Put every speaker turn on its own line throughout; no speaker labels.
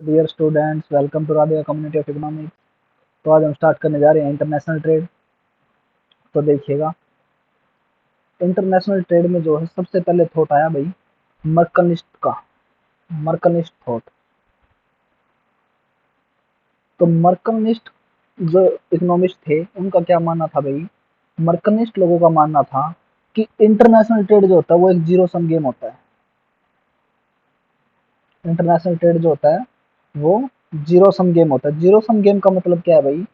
Dear students, welcome to Radhika community of economics. तो आज हम स्टार्ट करने जा रहे हैं इंटरनेशनल ट्रेड। तो देखिएगा, इंटरनेशनल ट्रेड में जो है सबसे पहले थॉट आया भाई मर्कनिस्ट का। मर्कनिस्ट थॉट। तो मर्कनिस्ट जो इकोनॉमिस्ट थे उनका क्या मानना था भाई। मर्कनिस्ट लोगों का मानना था कि इंटरनेशनल ट्रेड जो होता है वो एक जीरो सम गेम होता है। इंटरनेशनल ट्रेड जो होता है वो जीरो सम गेम होता है। जीरो सम गेम का मतलब क्या है भाई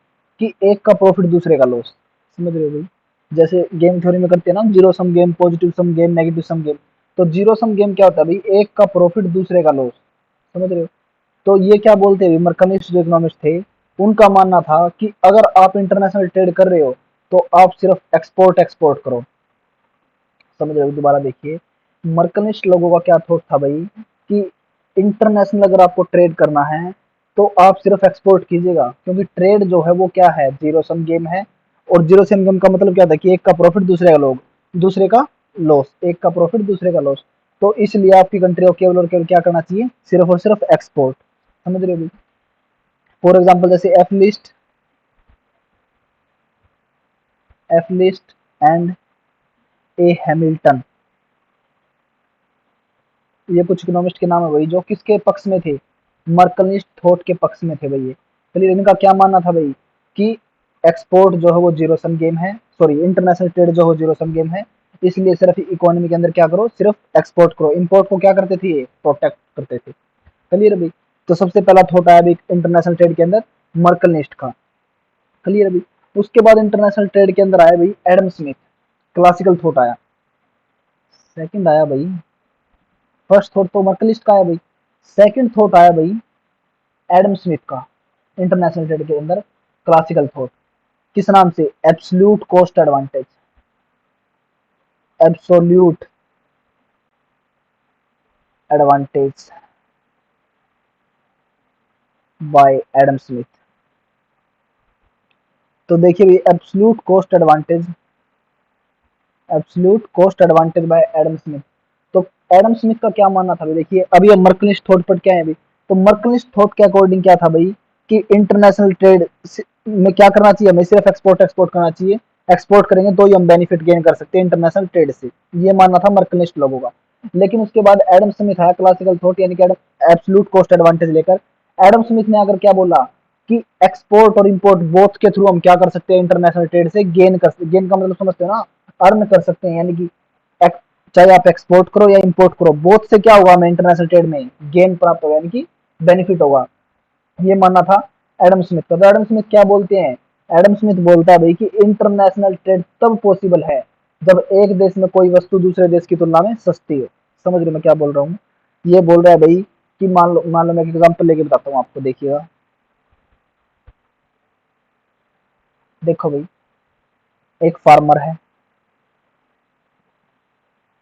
कि एक का प्रॉफिट दूसरे का लॉस। समझ रहे हो भाई। जैसे गेम थ्योरी में करते हैं ना, जीरो सम गेम, पॉजिटिव सम गेम, नेगेटिव सम गेम। तो जीरो सम गेम क्या होता है भाई, एक का प्रॉफिट दूसरे का लॉस। समझ रहे हो। तो ये क्या बोलते हैं, मर्कनिस्ट जो इकोनॉमिस्ट थे उनका मानना था कि अगर आप इंटरनेशनल ट्रेड कर रहे हो तो आप सिर्फ एक्सपोर्ट एक्सपोर्ट करो। समझ रहे हो। दोबारा देखिए, मर्कनिस्ट लोगों का क्या थॉट था भाई कि इंटरनेशनल अगर आपको ट्रेड करना है तो आप सिर्फ एक्सपोर्ट कीजिएगा, क्योंकि ट्रेड जो है वो क्या है, जीरो सम गेम है। और जीरो सम गेम का मतलब क्या था कि एक का प्रॉफिट दूसरे का लॉस, दूसरे का लॉस, एक का प्रॉफिट दूसरे का लॉस। तो इसलिए आपकी कंट्री को केवल और केवल क्या करना चाहिए, सिर्फ और सिर्फ एक्सपोर्ट। समझ रहे हो। फॉर एग्जाम्पल जैसे F list and A Hamilton, ये कुछ इकोनॉमिस्ट के नाम है भाई, जो किसके पक्ष में थे, मर्कलिस्ट थॉट के पक्ष में थे भाई। ये चलिए, इनका क्या मानना था भाई कि एक्सपोर्ट जो है वो जीरो सम गेम है, सॉरी इंटरनेशनल ट्रेड जो है जीरो सम गेम है। इसलिए सिर्फ इकोनॉमी के अंदर क्या करो, सिर्फ एक्सपोर्ट करो। इंपोर्ट को क्या करते थे, ये प्रोटेक्ट करते थे। क्लियर भाई। तो सबसे पहला थॉट आया भाई इंटरनेशनल ट्रेड के अंदर मर्कलिस्ट का। क्लियर भाई। उसके बाद इंटरनेशनल ट्रेड के अंदर आया भाई एडम स्मिथ, क्लासिकल थॉट आया। सेकंड आया भाई, फर्स्ट थॉट तो मर्कलिस्ट का आया भाई, सेकंड थॉट आया भाई एडम स्मिथ का इंटरनेशनल ट्रेड के अंदर, क्लासिकल थॉट। किस नाम से, absolute cost advantage. Absolute advantage bye Adam Smith. तो देखिए भाई, absolute cost advantage bye Adam Smith. तो एडम स्मिथ का क्या मानना था भाई, देखिए अभी हम मर्कलिस्ट थॉट पर क्या है भाई। तो मर्कलिस्ट थॉट के अकॉर्डिंग क्या था भाई कि इंटरनेशनल ट्रेड में क्या करना चाहिए, हमें सिर्फ एक्सपोर्ट एक्सपोर्ट करना चाहिए। एक्सपोर्ट करेंगे तो ही हम बेनिफिट गेन कर सकते हैं इंटरनेशनल ट्रेड से। ये मानना था मर्कलिस्ट लोगों का। लेकिन उसके बाद एडम स्मिथ आया, क्लासिकल थॉट यानी कि एब्सोल्यूट कॉस्ट एडवांटेज लेकर। एडम स्मिथ ने अगर क्या बोला कि एक्सपोर्ट और इंपोर्ट बोथ के थ्रू हम क्या कर सकते हैं, इंटरनेशनल ट्रेड से गेन का मतलब समझते हो ना, अर्न कर सकते हैं। यानी कि चाहे आप एक्सपोर्ट करो या इंपोर्ट करो, बोथ से क्या होगा, हमें इंटरनेशनल ट्रेड में गेन प्राप्त होगा, यानी कि बेनिफिट होगा। ये मानना था एडम स्मिथ का। तो एडम स्मिथ क्या बोलते हैं, एडम स्मिथ बोलता है भाई कि इंटरनेशनल ट्रेड तब पॉसिबल है जब एक देश में कोई वस्तु दूसरे देश की तुलना में सस्ती हो। समझ रहे मैं क्या बोल रहा हूँ। ये बोल रहा है भाई कि मान लो मैं एक एग्जांपल लेके बताता हूँ आपको, देखिएगा। देखो भाई, एक फार्मर है,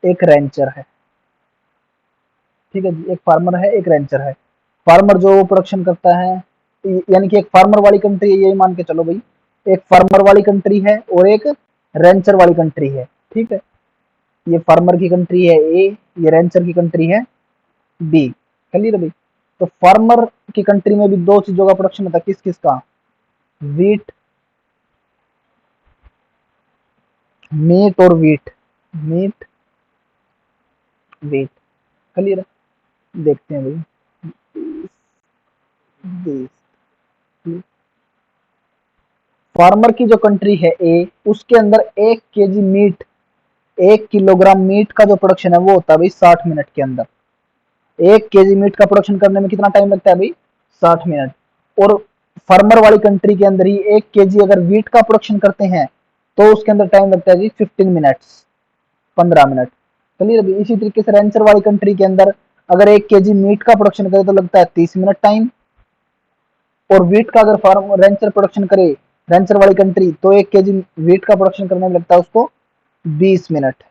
एक रेंचर है। ठीक है जी, एक फार्मर है, एक रेंचर है। फार्मर जो प्रोडक्शन करता है, यानी कि एक फार्मर वाली कंट्री है, यही मान के चलो भाई। एक फार्मर वाली कंट्री है और एक रेंचर वाली कंट्री है। ठीक है। ये फार्मर की कंट्री है ए, ये रेंचर की कंट्री है बी। क्लियर भाई। तो फार्मर की कंट्री में भी दो चीजों का प्रोडक्शन होता है, किस किस का, वीट, मीट और वीट, मीट वीट। क्लियर। देखते हैं भाई, फार्मर की जो कंट्री है ए, उसके अंदर 1 केजी मीट, 1 किलोग्राम मीट का जो प्रोडक्शन है वो होता है भाई 60 मिनट के अंदर। 1 केजी मीट का प्रोडक्शन करने में कितना टाइम लगता है भाई, 60 मिनट। और फार्मर वाली कंट्री के अंदर ही 1 केजी अगर वीट का प्रोडक्शन करते हैं तो उसके अंदर टाइम लगता है जी 15 मिनट्स, 15 मिनट। क्लियर भी। इसी तरीके से रेंचर वाली कंट्री के अंदर अगर 1 केजी मीट का प्रोडक्शन करे तो लगता है 30 मिनट टाइम। और वीट का अगर फार्म रेंचर प्रोडक्शन करे, रेंचर वाली कंट्री, तो 1 केजी वीट का प्रोडक्शन करने में लगता है उसको 20 मिनट।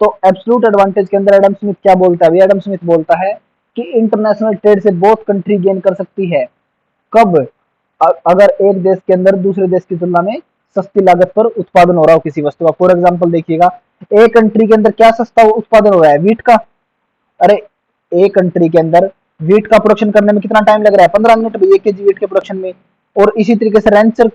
तो एब्सोल्यूट एडवांटेज के अंदर एडम स्मिथ क्या बोलता है, एडम स्मिथ बोलता है कि इंटरनेशनल ट्रेड से बहुत कंट्री गेन कर सकती है। कब, अगर एक देश के अंदर दूसरे देश की तुलना में सस्ती लागत पर उत्पादन हो रहा हो किसी वस्तु का। फॉर एग्जांपल देखिएगा, एक कंट्री के अंदर क्या सस्ता उत्पादन हो रहा है, वीट का। अरे एक कंट्री के अंदर वीट का प्रोडक्शन करने में कितना टाइम लग रहा है, 15 मिनट भाई 1 केजी वीट के प्रोडक्शन में। और इसी तरीके से रैंचर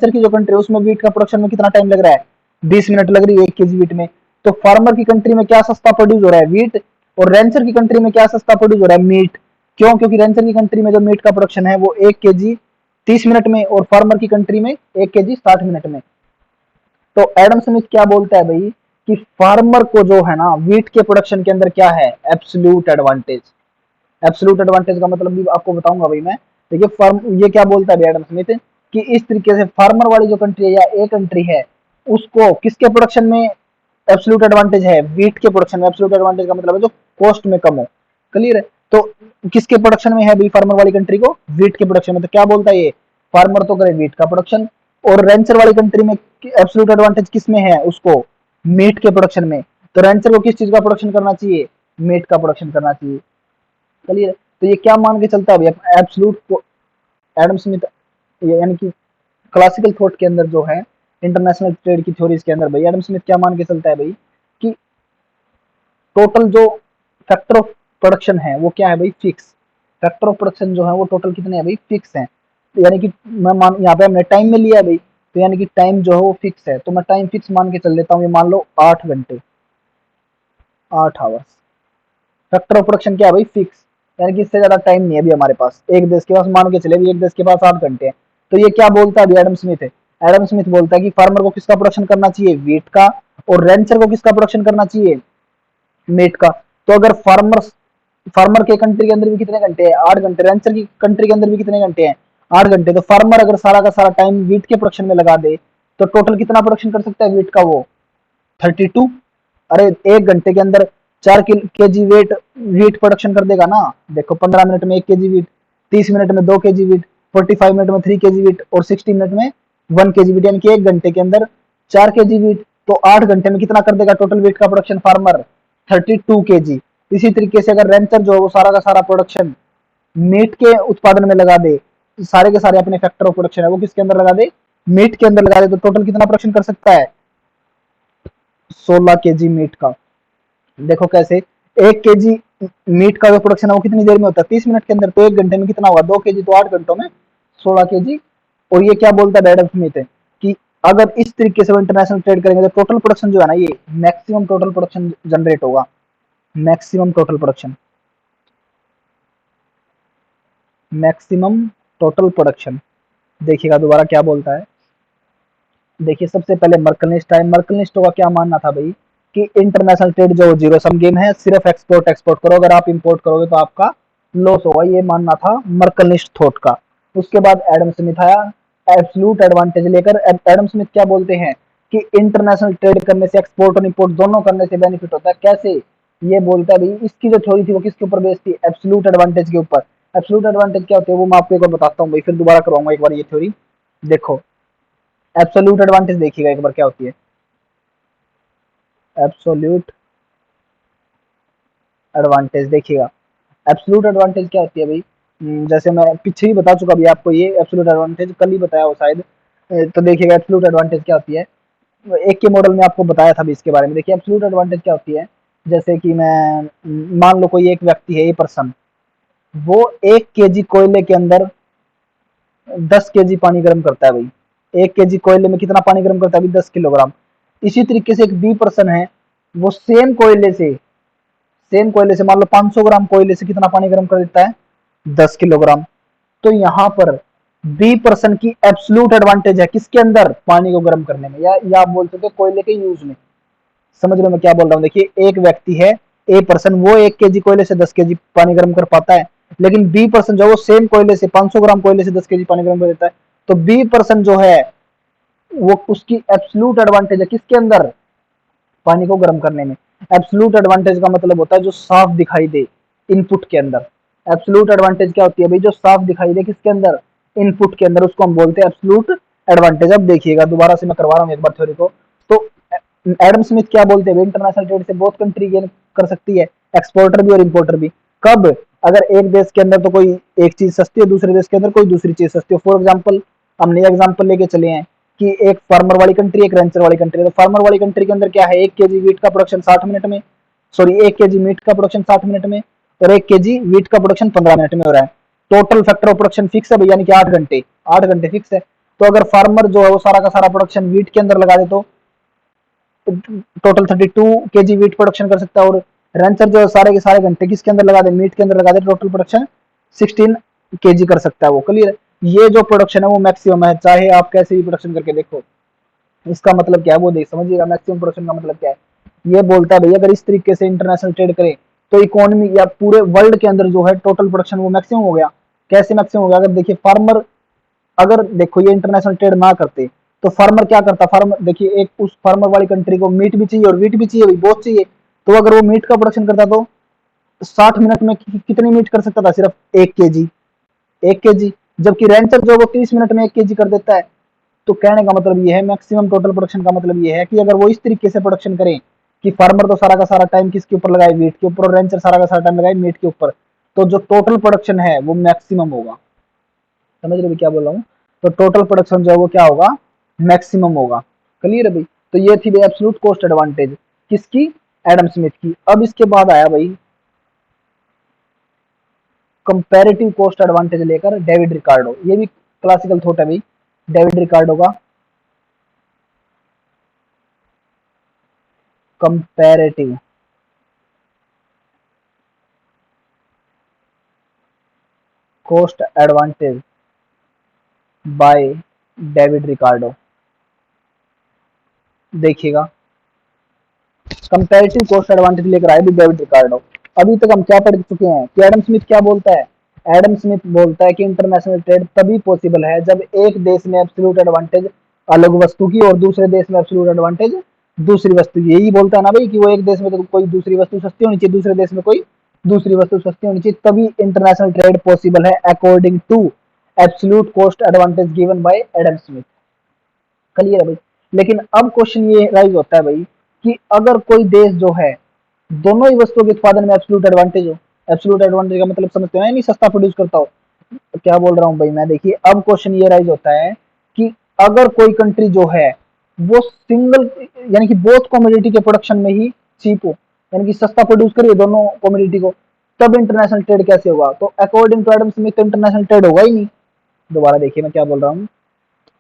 की जो कंट्री है उसमें वीट का प्रोडक्शन में कितना टाइम लग रहा है, 20 मिनट लग रही है 1 केजी वीट में। तो फार्मर की कंट्री में क्या सस्ता प्रोड्यूस हो रहा है, वीट, और रैंचर की कंट्री में क्या सस्ता प्रोड्यूस हो रहा है, मीट। क्यों, क्योंकि रैंचर की कंट्री में जो मीट का प्रोडक्शन है वो 1 केजी 30 मिनट में, और फार्मर की कंट्री में 1 केजी 60 मिनट में। तो एडम स्मिथ क्या बोलता है भाई कि फार्मर को जो है ना वीट के प्रोडक्शन के अंदर क्या है, एब्सोल्यूट एडवांटेज। एब्सोल्यूट एडवांटेज का मतलब भी आपको बताऊंगा भाई मैं। देखिए फार्म ये क्या बोलता है एडम स्मिथ कि इस तरीके से फार्मर वाली जो कंट्री है या ए कंट्री है उसको किसके प्रोडक्शन में एब्सोल्यूट एडवांटेज है, वीट के प्रोडक्शन में। एब्सोल्यूट एडवांटेज का मतलब है जो कॉस्ट में कम हो। क्लियर है। तो किसके प्रोडक्शन में है भाई फार्मर वाली कंट्री को, वीट के प्रोडक्शन में। तो क्या बोलता है ये, फार्मर तो करे वीट का प्रोडक्शन, और रेंचर वाली कंट्री में एब्सोल्यूट एडवांटेज किस में है उसको, मीट के प्रोडक्शन में। तो रेंचर को किस चीज का प्रोडक्शन करना चाहिए, मीट का प्रोडक्शन करना चाहिए। चलिए, तो ये क्या मान के चलता है भाई एब्सोल्यूट को एडम स्मिथ, यानी कि क्लासिकल थॉट के अंदर जो है इंटरनेशनल ट्रेड की थ्योरीज के अंदर भाई एडम स्मिथ क्या मान के चलता है भाई कि टोटल जो फैक्टर ऑफ प्रोडक्शन है वो क्या है भाई, फिक्स। फैक्टर ऑफ प्रोडक्शन जो है वो टोटल कितने हैं भाई, फिक्स हैं। तो यानी कि मैं मान यहाँ पे हमने टाइम में लिया है भाई, तो यानी कि टाइम जो है वो फिक्स है। तो मैं टाइम फिक्स मान के चल लेता हूँ, ये मान लो 8 घंटे, 8 आवर्स। फैक्टर ऑफ प्रोडक्शन क्या है भाई, फिक्स। यानी कि इससे ज्यादा टाइम नहीं है अभी हमारे पास, एक देश के पास मान के चले भी एक देश के पास 8 घंटे हैं। तो ये क्या बोलता है अभी एडम स्मिथ है, एडम स्मिथ बोलता है कि फार्मर को किसका प्रोडक्शन करना चाहिए, वीट का, और रेंचर को किसका प्रोडक्शन करना चाहिए, मीट का। तो अगर फार्मर के कंट्री के अंदर भी कितने घंटे हैं, 8 घंटे, रेंचर की कंट्री के अंदर भी कितने घंटे हैं, 8 घंटे। तो फार्मर अगर सारा का सारा टाइम वीट के प्रोडक्शन में लगा दे तो टोटल कितना प्रोडक्शन कर सकता है वीट का वो, 32। अरे 1 घंटे के अंदर 4 केजी वेट वीट प्रोडक्शन कर देगा ना। देखो 15 मिनट में 1 केजी वीट, 30 मिनट में 2 केजी वीट, 45 मिनट में 3 केजी वीट, और 60 मिनट में 1 केजी वीट। यानी कि 1 घंटे के अंदर 4 केजी वीट। तो 8 घंटे में कितना कर देगा टोटल वेट का प्रोडक्शन फार्मर, 32 केजी। इसी तरीके से अगर रेंचर जो है वो सारा का सारा प्रोडक्शन मीट के उत्पादन में लगा दे, सारे के सारे अपने फैक्टर ऑफ प्रोडक्शन है वो किसके अंदर लगा दे, मीट के अंदर लगा दे, तो टोटल कितना प्रोडक्शन कर सकता है, 16 केजी मीट का। देखो कैसे, 1 केजी मीट का जो प्रोडक्शन है वो कितनी देर में होता है, 30 मिनट के अंदर। तो 1 घंटे में कितना हुआ, 2 केजी, तो 8 घंटों में 16 केजी। और ये क्या बोलता है एडम स्मिथ है कि अगर इस तरीके से वो इंटरनेशनल ट्रेड करेंगे तो टोटल प्रोडक्शन जो है ना ये मैक्सिमम टोटल प्रोडक्शन जनरेट होगा, maximum total production, maximum total production. देखिएगा दोबारा क्या बोलता है। देखिए सबसे पहले मर्कलिस्ट आए। मर्कलिस्टों का क्या मानना था भाई कि इंटरनेशनल ट्रेड जो जीरो सम गेम है, सिर्फ एक्सपोर्ट एक्सपोर्ट करो, अगर आप इंपोर्ट करोगे तो आपका लॉस होगा, ये मानना था मर्कलिस्ट थॉट का। उसके बाद एडम स्मिथ आया एब्सोल्यूट एडवांटेज लेकर। एडम स्मिथ क्या बोलते हैं कि इंटरनेशनल ट्रेड करने से, एक्सपोर्ट और इंपोर्ट दोनों करने से बेनिफिट होता है। कैसे, ये बोलता है भाई, इसकी जो थ्योरी थी वो किसके ऊपर बेस्ड थी, एब्सोल्यूट एडवांटेज के ऊपर। एब्सोल्यूट एडवांटेज क्या होती है वो मैं आपको एक बार बताता हूँ भाई, फिर दोबारा करवाऊंगा एक बार ये थ्योरी। देखो एब्सोल्यूट एडवांटेज देखिएगा एक बार क्या होती है, एब्सोल्यूट एडवांटेज देखिएगा। एब्सोल्यूट एडवांटेज क्या होती है भाई, जैसे मैं पीछे ही बता चुका अभी आपको, ये एब्सोल्यूट एडवांटेज कल ही बताया हो शायद। तो देखिएगा एब्सोल्यूट एडवांटेज क्या होती है, एक के मॉडल में आपको बताया था भी इसके बारे में। देखिए एब्सोल्यूट एडवांटेज क्या होती है, जैसे कि मैं मान लो कोई एक व्यक्ति है, ये पर्सन, वो 1 केजी कोयले के अंदर 10 केजी पानी गर्म करता है भाई। 1 केजी कोयले में कितना पानी गर्म करता है भाई, 10 किलोग्राम। इसी तरीके से एक बी पर्सन है, वो सेम कोयले से मान लो 500 ग्राम कोयले से कितना पानी गर्म कर देता है, 10 किलोग्राम। तो यहाँ पर बी पर्सन की एब्सोल्यूट एडवांटेज है किसके अंदर, पानी को गर्म करने में, या आप बोल सकते हो कोयले के यूज में। समझ रहे हो मैं क्या बोल रहा हूँ। देखिए एक व्यक्ति है, ए पर्सन, वो 1 केजी कोयले से 10 केजी पानी गर्म कर पाता है, लेकिन बी पर्सन जो वो सेम कोयले से 500 ग्राम कोयले से 10 केजी पानी गर्म कर देता है। तो बी पर्सन जो है वो, उसकी एब्सोल्यूट एडवांटेज है किसके अंदर, पानी को गर्म करने में। एब्सोल्यूट एडवांटेज का मतलब होता है जो साफ दिखाई दे इनपुट के अंदर। एब्सोल्यूट एडवांटेज क्या होती है भाई, जो साफ दिखाई दे किसके अंदर, इनपुट के अंदर, उसको हम बोलते हैं एब्सोल्यूट एडवांटेज। अब देखिएगा दोबारा से मैं करवा रहा हूँ एक बार थ्योरी को। तो एडम स्मिथ क्या बोलते हैं, इंटरनेशनल ट्रेड से बहुत कंट्री गेन कर सकती है, एक्सपोर्टर भी और इंपोर्टर भी। कब, अगर एक देश के अंदर तो कोई एक चीज सस्ती है, दूसरे देश के अंदर कोई दूसरी चीज सस्ती हो। फॉर एग्जाम्पल हमने एग्जाम्पल लेके चले हैं कि एक फार्मर वाली कंट्री, एक रेंचर वाली कंट्री। तो फार्मर वाली कंट्री के अंदर क्या है, 1 केजी वीट का प्रोडक्शन 60 मिनट में, सॉरी 1 केजी मीट का प्रोडक्शन 60 मिनट में, और 1 kg वीट का प्रोडक्शन 15 मिनट में हो रहा है। Total factor of production fix है भाई, यानी कि 8 घंटे, 8 घंटे फिक्स है। तो अगर फार्मर जो है वो सारा का सारा प्रोडक्शन वीट के अंदर लगा दे तो टोटल 32 kg वीट प्रोडक्शन कर सकता है, और रैंचर जो सारे के सारे घंटे किसके अंदर लगा दे, मीट के अंदर लगा दे, टोटल प्रोडक्शन 16 kg कर सकता है वो। क्लियर है? ये जो प्रोडक्शन है वो मैक्सिमम है, चाहे आप कैसे भी प्रोडक्शन करके देखो। इसका मतलब क्या है वो देख समझिएगा, मैक्सिमम प्रोडक्शन का मतलब क्या है। ये बोलता है भैया अगर इस तरीके से इंटरनेशनल ट्रेड करें तो इकोनॉमी या पूरे वर्ल्ड के अंदर जो है टोटल प्रोडक्शन वो मैक्सिमम हो गया। कैसे मैक्सिमम हो गया? अगर देखिए फार्मर, अगर देखो ये इंटरनेशनल ट्रेड ना करते तो फार्मर क्या करता, फार्मर देखिए एक उस फार्मर वाली कंट्री को मीट भी चाहिए और वीट भी चाहिए, बहुत चाहिए। तो अगर वो मीट का प्रोडक्शन करता तो 60 मिनट में कितनी मीट कर सकता था? सिर्फ 1 kg, 1 kg। जबकि रैंचर जो वो 30 मिनट में 1 kg कर देता है। तो कहने का मतलब ये है, मैक्सिमम टोटल प्रोडक्शन का मतलब ये है कि अगर वो इस तरीके से प्रोडक्शन करें कि फार्मर तो सारा का सारा टाइम किसके ऊपर लगाए, वीट के ऊपर, और रैंचर सारा का सारा टाइम लगाए मीट के ऊपर, तो जो टोटल प्रोडक्शन है वो मैक्सिमम होगा। समझ रहे क्या बोल रहा हूँ? तो टोटल प्रोडक्शन जो है वो क्या होगा, मैक्सिमम होगा। क्लियर है भाई? तो ये थी भाई एब्सोल्यूट कॉस्ट एडवांटेज किसकी, एडम स्मिथ की। अब इसके बाद आया भाई कंपैरेटिव कॉस्ट एडवांटेज लेकर डेविड रिकार्डो। ये भी क्लासिकल थॉट है भाई डेविड रिकार्डो का, comparative cost advantage by David Ricardo. देखिएगा कंपैरेटिव कॉस्ट एडवांटेज लेकर आए भी डेविड रिकार्डो। अभी तक हम क्या पढ़ चुके हैं कि एडम स्मिथ क्या बोलता है, एडम स्मिथ बोलता है कि इंटरनेशनल ट्रेड तभी पॉसिबल है जब एक देश में एब्सोल्यूट एडवांटेज अलग वस्तु की और दूसरे देश में एब्सोल्यूट एडवांटेज दूसरी वस्तु की। यही बोलता है ना भाई कि वो एक देश में तो कोई दूसरी वस्तु सस्ती होनी चाहिए, दूसरे देश में कोई दूसरी वस्तु सस्ती होनी चाहिए, तभी इंटरनेशनल ट्रेड पॉसिबल है according to absolute cost advantage given by Adam Smith. Clear है भाई? लेकिन अब क्वेश्चन ये राइज होता है भाई कि अगर कोई देश जो है दोनों ही वस्तुओं के उत्पादन में एब्सोल्यूट एडवांटेज हो, एब्सोल्यूट एडवांटेज का मतलब समझते हो, नहीं सस्ता प्रोड्यूस करता हो, क्या बोल रहा हूँ भाई मैं, देखिए अब क्वेश्चन ये राइज होता है कि अगर कोई कंट्री जो है वो सिंगल यानी कि बोथ कमोडिटी के प्रोडक्शन में ही चीप हो, यानी कि सस्ता प्रोड्यूस करिए दोनों कमोडिटी को, तब इंटरनेशनल ट्रेड कैसे होगा? तो according to Adam Smith international trade होगा ही नहीं। दोबारा देखिए मैं क्या बोल रहा हूँ,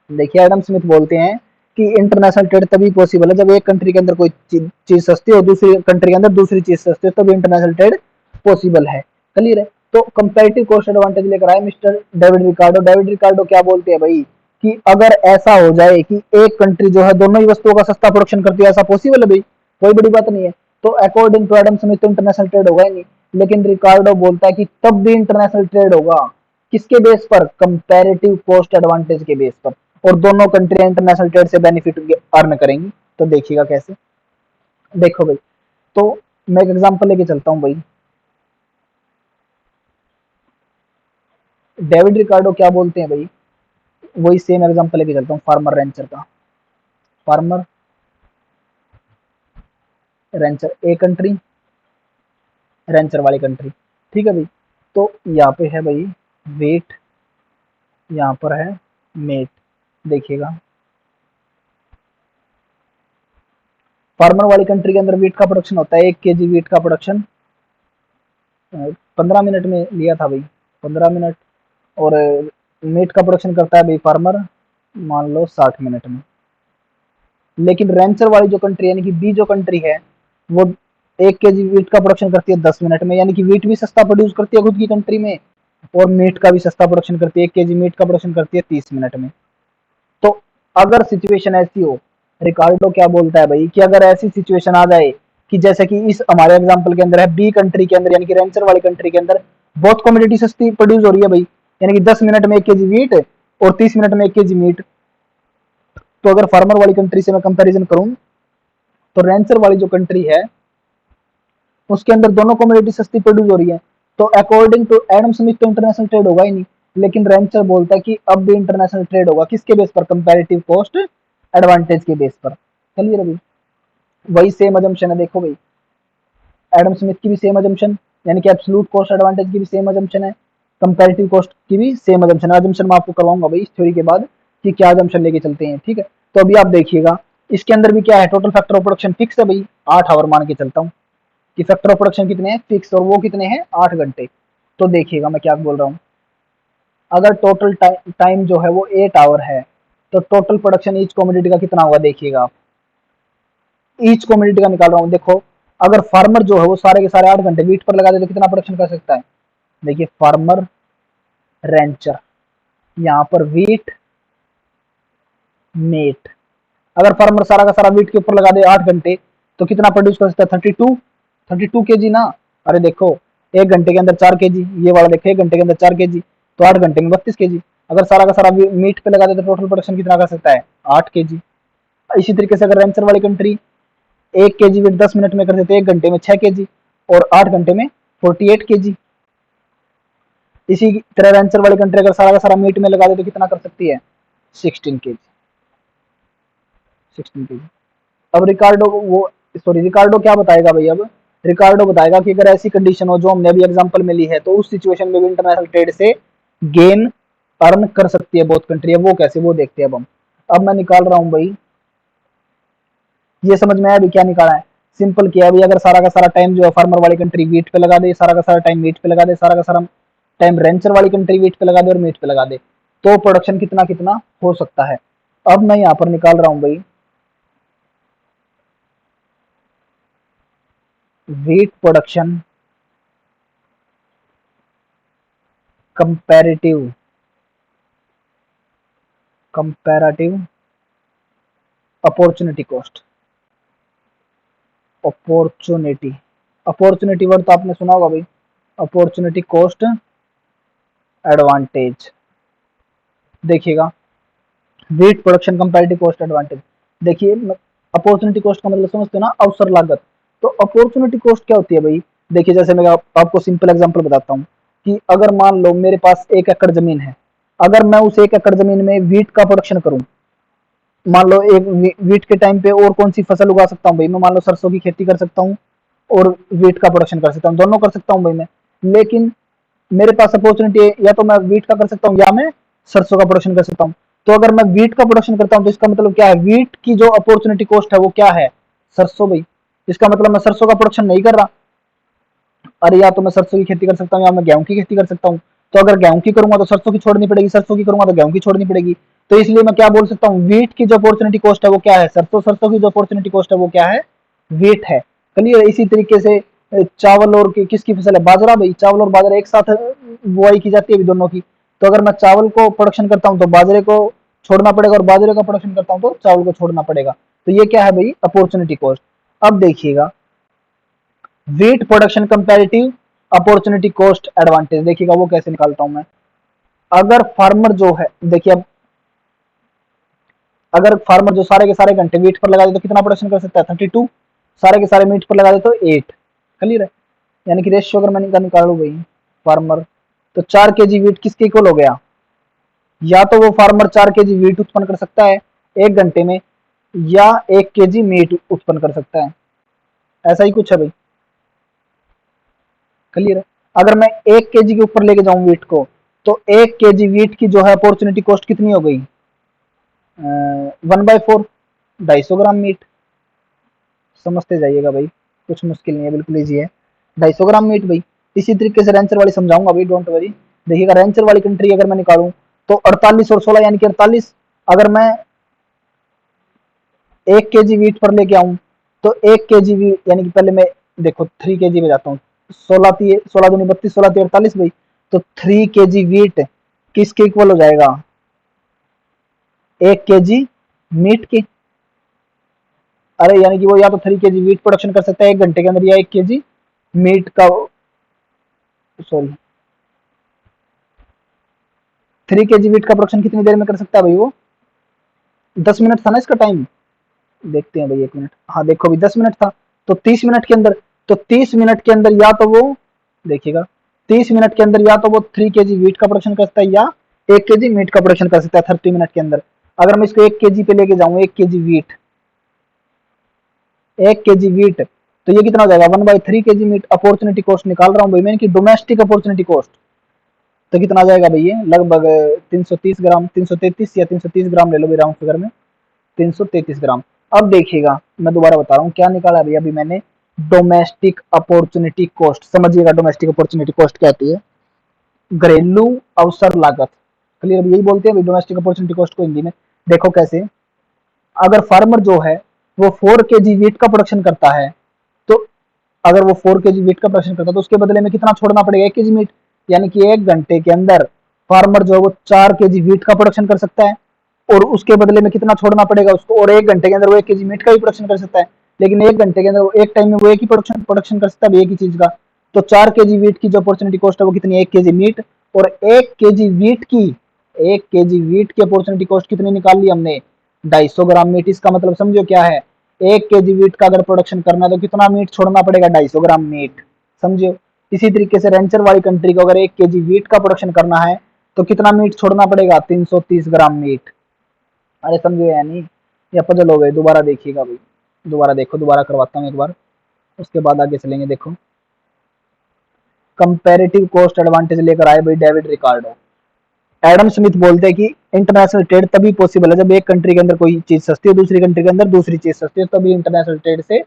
देखिए एडम स्मिथ बोलते हैं कि इंटरनेशनल ट्रेड तभी पॉसिबल है जब एक कंट्री के अंदर कोई चीज सस्ती हो, दूसरी कंट्री के अंदर दूसरी चीज सस्ती हो, तभी इंटरनेशनल ट्रेड पॉसिबल है। क्लियर है? तो कंपैरेटिव कॉस्ट एडवांटेज लेकर आए mister David Ricardo. David Ricardo क्या बोलते हैं भाई कि अगर ऐसा हो जाए कि एक कंट्री जो है दोनों ही वस्तुओं का सस्ता प्रोडक्शन करती है, ऐसा पॉसिबल है भाई, कोई बड़ी बात नहीं है। तो according to Adam Smith international trade होगा ही नहीं। लेकिन रिकार्डो बोलता है कि तब भी इंटरनेशनल ट्रेड होगा, किसके बेस पर? कंपैरेटिव कॉस्ट एडवांटेज के बेस पर, और दोनों कंट्री इंटरनेशनल ट्रेड से बेनिफिट अर्न करेंगी। तो देखिएगा कैसे, देखो भाई, तो मैं एक एग्जांपल लेके चलता हूं भाई। डेविड रिकार्डो क्या बोलते हैं भाई, वही सेम एग्जांपल लेके चलता हूं फार्मर रेंचर का। Farmer rancher a country, rancher वाली कंट्री, ठीक है भाई। तो यहाँ पे है भाई वेट, यहाँ पर है मेट। देखिएगा फार्मर वाली कंट्री के अंदर वीट का प्रोडक्शन होता है, 1 kg वीट का प्रोडक्शन 15 मिनट में लिया था भाई, 15 मिनट। और मीट का प्रोडक्शन करता है भाई फार्मर मान लो 60 मिनट में। लेकिन रेंचर वाली जो कंट्री यानी कि बी जो कंट्री है वो 1 kg वीट का प्रोडक्शन करती है 10 मिनट में, यानी कि वीट भी सस्ता प्रोड्यूस करती है खुद की कंट्री में, और मीट का भी सस्ता प्रोडक्शन करती है, 1 kg मीट का प्रोडक्शन करती है 30 मिनट में। तो अगर सिचुएशन ऐसी हो, रिकार्डो क्या बोलता है भाई कि अगर ऐसी सिचुएशन आ जाए कि जैसे कि इस हमारे एग्जांपल के अंदर है, बी कंट्री के अंदर यानी कि रेंचर वाली कंट्री के अंदर बहुत कमोडिटी सस्ती प्रोड्यूस हो रही है भाई, यानी कि 10 मिनट में 1 kg वीट और 30 मिनट में 1 kg मीट। तो अगर फार्मर वाली कंट्री से मैं कंपैरिजन करूं तो रेंचर वाली जो कंट्री है उसके अंदर दोनों कमोडिटी सस्ती प्रोड्यूस हो रही है। तो अकॉर्डिंग टू एडम स्मिथ तो इंटरनेशनल ट्रेड होगा ही नहीं। लेकिन रेंचर बोलता है कि अब भी इंटरनेशनल ट्रेड होगा, किसके बेस पर? कंपैरेटिव कॉस्ट एडवांटेज के बेस पर। चलिए अभी वही सेम अजम्पशन है, देखो भाई एडम स्मिथ की भी सेम अजम्पशन, यानी कि एब्सोल्यूट कॉस्ट एडवांटेज की भी सेम अजम्पशन है, कंपैरेटिव कॉस्ट की भी सेम अजम्पशन है। अजम्पशन मैं आपको करवाऊंगा भाई इस थ्योरी के बाद कि क्या अजम्पशन लेके चलते हैं, ठीक है। तो अभी आप देखिएगा इसके अंदर भी क्या है, total factor of production fix है भाई, 8 आवर मान के चलता हूँ, कि फैक्टर ऑफ प्रोडक्शन कितने हैं, फिक्स, और वो कितने हैं, 8 घंटे। तो देखिएगा मैं क्या बोल रहा हूँ, अगर टोटल टाइम जो है वो 8 आवर है, तो टोटल प्रोडक्शन ईच कमोडिटी का कितना होगा, देखिएगा आप, ईच कमोडिटी का निकाल रहा हूँ। देखो अगर फार्मर जो है वो सारे के सारे 8 घंटे वीट पर लगा दे तो कितना प्रोडक्शन कर सकता है। देखिए फार्मर, रेंचर, यहाँ पर वीट, मेट, अगर फार्मर सारा का सारा वीट के ऊपर लगा दे 8 घंटे, तो कितना प्रोड्यूस कर सकता है, 32 के जी ना। अरे देखो 1 घंटे के अंदर 4 के जी, ये वाला देखो 1 घंटे के अंदर 4 के जी, तो 8 घंटे में 32 के जी। अगर सारा का सारा मीट पे लगा दे तो टोटल प्रोडक्शन कितना कर सकता है, 8 के जी। इसी तरीके से अगर रेंचर वाली कंट्री 1 के जी वेट 10 मिनट में कर देते, 1 घंटे में 6 के जी, और 8 घंटे में 48 के जी। इसी तरह रेंचर वाली कंट्री अगर सारा का सारा मीट में लगा दे तो कितना कर सकती है, 16 के जी, 16 के जी। अब रिकार्डो वो, सॉरी रिकार्डो क्या बताएगा भाई, अब रिकार्डो बताएगा कि अगर ऐसी कंडीशन हो जो हमने अभी एग्जांपल में ली है, तो उस सिचुएशन में भी इंटरनेशनल ट्रेड से गेन अर्न कर सकती है बहुत कंट्री। वो कैसे, वो देखते हैं अब मैं निकाल रहा हूं भाई, ये समझ में आया अभी क्या निकाला है, सिंपल किया अभी। अगर सारा का सारा टाइम जो है फार्मर वाली कंट्री वीट पे लगा दे, सारा का सारा टाइम मीट पे लगा दे, सारा का सारा टाइम रेंचर वाली कंट्री वीट पे लगा दे और मीट पे लगा दे, तो प्रोडक्शन कितना कितना हो सकता है। अब मैं यहाँ पर निकाल रहा हूं भाई, wheat production comparative comparative opportunity cost, opportunity opportunity word तो आपने सुना होगा भाई, अपॉर्चुनिटी कॉस्ट एडवांटेज। देखिएगा wheat production comparative cost advantage, देखिए अपॉर्चुनिटी कॉस्ट का मतलब समझते हो ना, अवसर लागत। तो अपॉर्चुनिटी कॉस्ट क्या होती है भाई, देखिए जैसे मैं आपको सिंपल एग्जांपल बताता हूँ कि अगर मान लो मेरे पास 1 एकड़ जमीन है, अगर मैं उस 1 एकड़ जमीन में वीट का प्रोडक्शन करूं, मान लो एक वीट के टाइम पे और कौन सी फसल उगा सकता हूँ भाई, मैं मान लो सरसों की खेती कर सकता हूँ और वीट का प्रोडक्शन कर सकता हूँ, दोनों कर सकता हूँ भाई मैं। लेकिन मेरे पास अपॉर्चुनिटी है, या तो मैं वीट का कर सकता हूँ या मैं सरसों का प्रोडक्शन कर सकता हूँ। तो अगर मैं वीट का प्रोडक्शन करता हूँ तो इसका मतलब क्या है, वीट की जो अपॉर्चुनिटी कॉस्ट है वो क्या है, सरसों भाई। इसका मतलब मैं सरसों का प्रोडक्शन नहीं कर रहा, अरे या तो मैं सरसों की खेती कर सकता हूँ या मैं गेहूं की खेती कर सकता हूँ। तो अगर गेहूं की करूंगा तो सरसों की छोड़नी पड़ेगी, सरसों की करूंगा तो गेहूं की छोड़नी पड़ेगी। तो इसलिए मैं क्या बोल सकता हूँ, वीट की जो अपॉर्चुनिटी कॉस्ट है वो क्या है, सरसों, सरसों की जो अपॉर्चुनिटी कॉस्ट है वो क्या है, वीट है। क्लियर। इसी तरीके से चावल और किसकी फसल है, बाजरा भाई, चावल और बाजरा एक साथ बुआई की जाती है अभी दोनों की। तो अगर मैं चावल को प्रोडक्शन करता हूँ तो बाजरे को छोड़ना पड़ेगा, और बाजरे का प्रोडक्शन करता हूँ तो चावल को छोड़ना पड़ेगा। तो ये क्या है भाई, अपॉर्चुनिटी कॉस्ट। अब देखिएगा wheat production comparative opportunity cost advantage, देखिएगा वो कैसे निकालता हूं मैं। अगर फार्मर जो है, देखिए अब अगर फार्मर जो सारे के सारे घंटे वीट पर लगा दे तो कितना प्रोडक्शन कर सकता है, 32, सारे के सारे मीट पर लगा दे तो 8। क्लियर है। यानी कि रेशियो अगर मैं निकालू भाई फार्मर, तो 4 के जी वीट किसके इक्वल हो गया, या तो वो फार्मर 4 के जी वीट उत्पन्न कर सकता है 1 घंटे में, या 1 के जी मीट उत्पन्न कर सकता है। ऐसा ही कुछ है भाई। क्लियर है। अगर मैं 1 के जी के ऊपर लेके जाऊं वीट को, तो 1 के जी वीट की जो है अपॉर्चुनिटी कॉस्ट कितनी हो गई, 1/4, 250 ग्राम मीट। समझते जाइएगा भाई, कुछ मुश्किल नहीं है, बिल्कुल ईजी है, 250 ग्राम मीट भाई। इसी तरीके से रेंचर वाली समझाऊंगा भाई, डोंट वरी। देखिएगा रेंचर वाली कंट्री अगर मैं निकालूं तो 48 और 16 यानी कि 48, अगर मैं 1 के जी वीट पर लेके आऊं, तो 1 के जी वीट यानी कि पहले मैं देखो 3 के जी में जाता हूँ, 16 दूनी 32, 16 48 भाई। तो 3 के जी वीट किसके इक्वल हो जाएगा, 1 के जी मीट के। अरे यानी कि वो या तो 3 के जी वीट प्रोडक्शन कर सकता है 1 घंटे के अंदर, या 1 के जी मीट का, सॉरी 3 के जी वीट का प्रोडक्शन कितनी देर में कर सकता है भाई वो, 10 मिनट था ना इसका टाइम। देखते हैं भाई 1 मिनट, हाँ देखो भाई 10 मिनट था, तो 30 मिनट के अंदर, तो 30 मिनट के अंदर या तो वो, देखिएगा 30 मिनट के अंदर या तो वो 3 के जी वीट का प्रोडक्शन कर सकता है, या 1 के जी मीट का प्रोडक्शन कर सकता है 30 मिनट के अंदर। अगर मैं इसको 1 के जी पे लेके जाऊं, 1 के जी वीट, 1 के जी वीट, तो ये कितना हो जाएगा, 1/3 के जी मीट। अपॉर्चुनिटी कॉस्ट निकाल रहा हूँ भाई मैं इनकी, डोमेस्टिक अपॉर्चुनिटी कॉस्ट, तो कितना आ जाएगा भाई, ये लगभग 330 ग्राम, 333 या 330 ग्राम ले लो भाई राउंड फिगर में, 333 ग्राम। अब देखिएगा मैं दोबारा बता रहा हूँ क्या निकाला अभी अभी मैंने, डोमेस्टिक अपॉर्चुनिटी कॉस्ट, समझिएगा डोमेस्टिक अपॉर्चुनिटी कॉस्ट क्या होती है, घरेलू अवसर लागत। क्लियर, यही बोलते हैं डोमेस्टिक अपॉर्चुनिटी कॉस्ट को हिंदी में। देखो कैसे, अगर फार्मर जो है वो 4 kg वीट का प्रोडक्शन करता है, तो अगर वो 4 kg वीट का प्रोडक्शन करता है तो उसके बदले में कितना छोड़ना पड़ेगा, 1 kg मीट। यानी कि 1 घंटे के अंदर फार्मर जो है वो 4 kg वीट का प्रोडक्शन कर सकता है, और उसके बदले में कितना छोड़ना पड़ेगा उसको, और 1 घंटे के अंदर वो 1 kg मीट का भी प्रोडक्शन कर सकता है। लेकिन 1 घंटे के अंदर वो एक टाइम में वो एक ही प्रोडक्शन प्रोडक्शन कर सकता है एक ही चीज का। तो 4 kg वीट की जो अपॉर्चुनिटी कॉस्ट है वो कितनी है, 1 kg मीट। और 1 kg वीट की, 1 kg वीट की अपॉर्चुनिटी कॉस्ट कितनी निकाल ली हमने, 250 ग्राम मीट। इसका मतलब समझो क्या है, 1 kg वीट का अगर प्रोडक्शन करना है तो कितना मीट छोड़ना पड़ेगा, 250 ग्राम मीट। समझो। इसी तरीके से रेंचर वाली कंट्री को अगर 1 kg वीट का प्रोडक्शन करना है तो कितना मीट छोड़ना पड़ेगा, 330 ग्राम मीट। अरे समझे या नहीं, या पजल हो गए, दोबारा देखिएगा भाई, दोबारा देखो, दोबारा करवाता हूँ एक बार, उसके बाद आगे चलेंगे। देखो, कंपैरेटिव कॉस्ट एडवांटेज लेकर आए भाई डेविड रिकार्डो। एडम स्मिथ बोलते हैं कि इंटरनेशनल ट्रेड तभी पॉसिबल है जब एक कंट्री के अंदर कोई चीज सस्ती है, दूसरी कंट्री के अंदर दूसरी चीज सस्ती है, तभी इंटरनेशनल ट्रेड से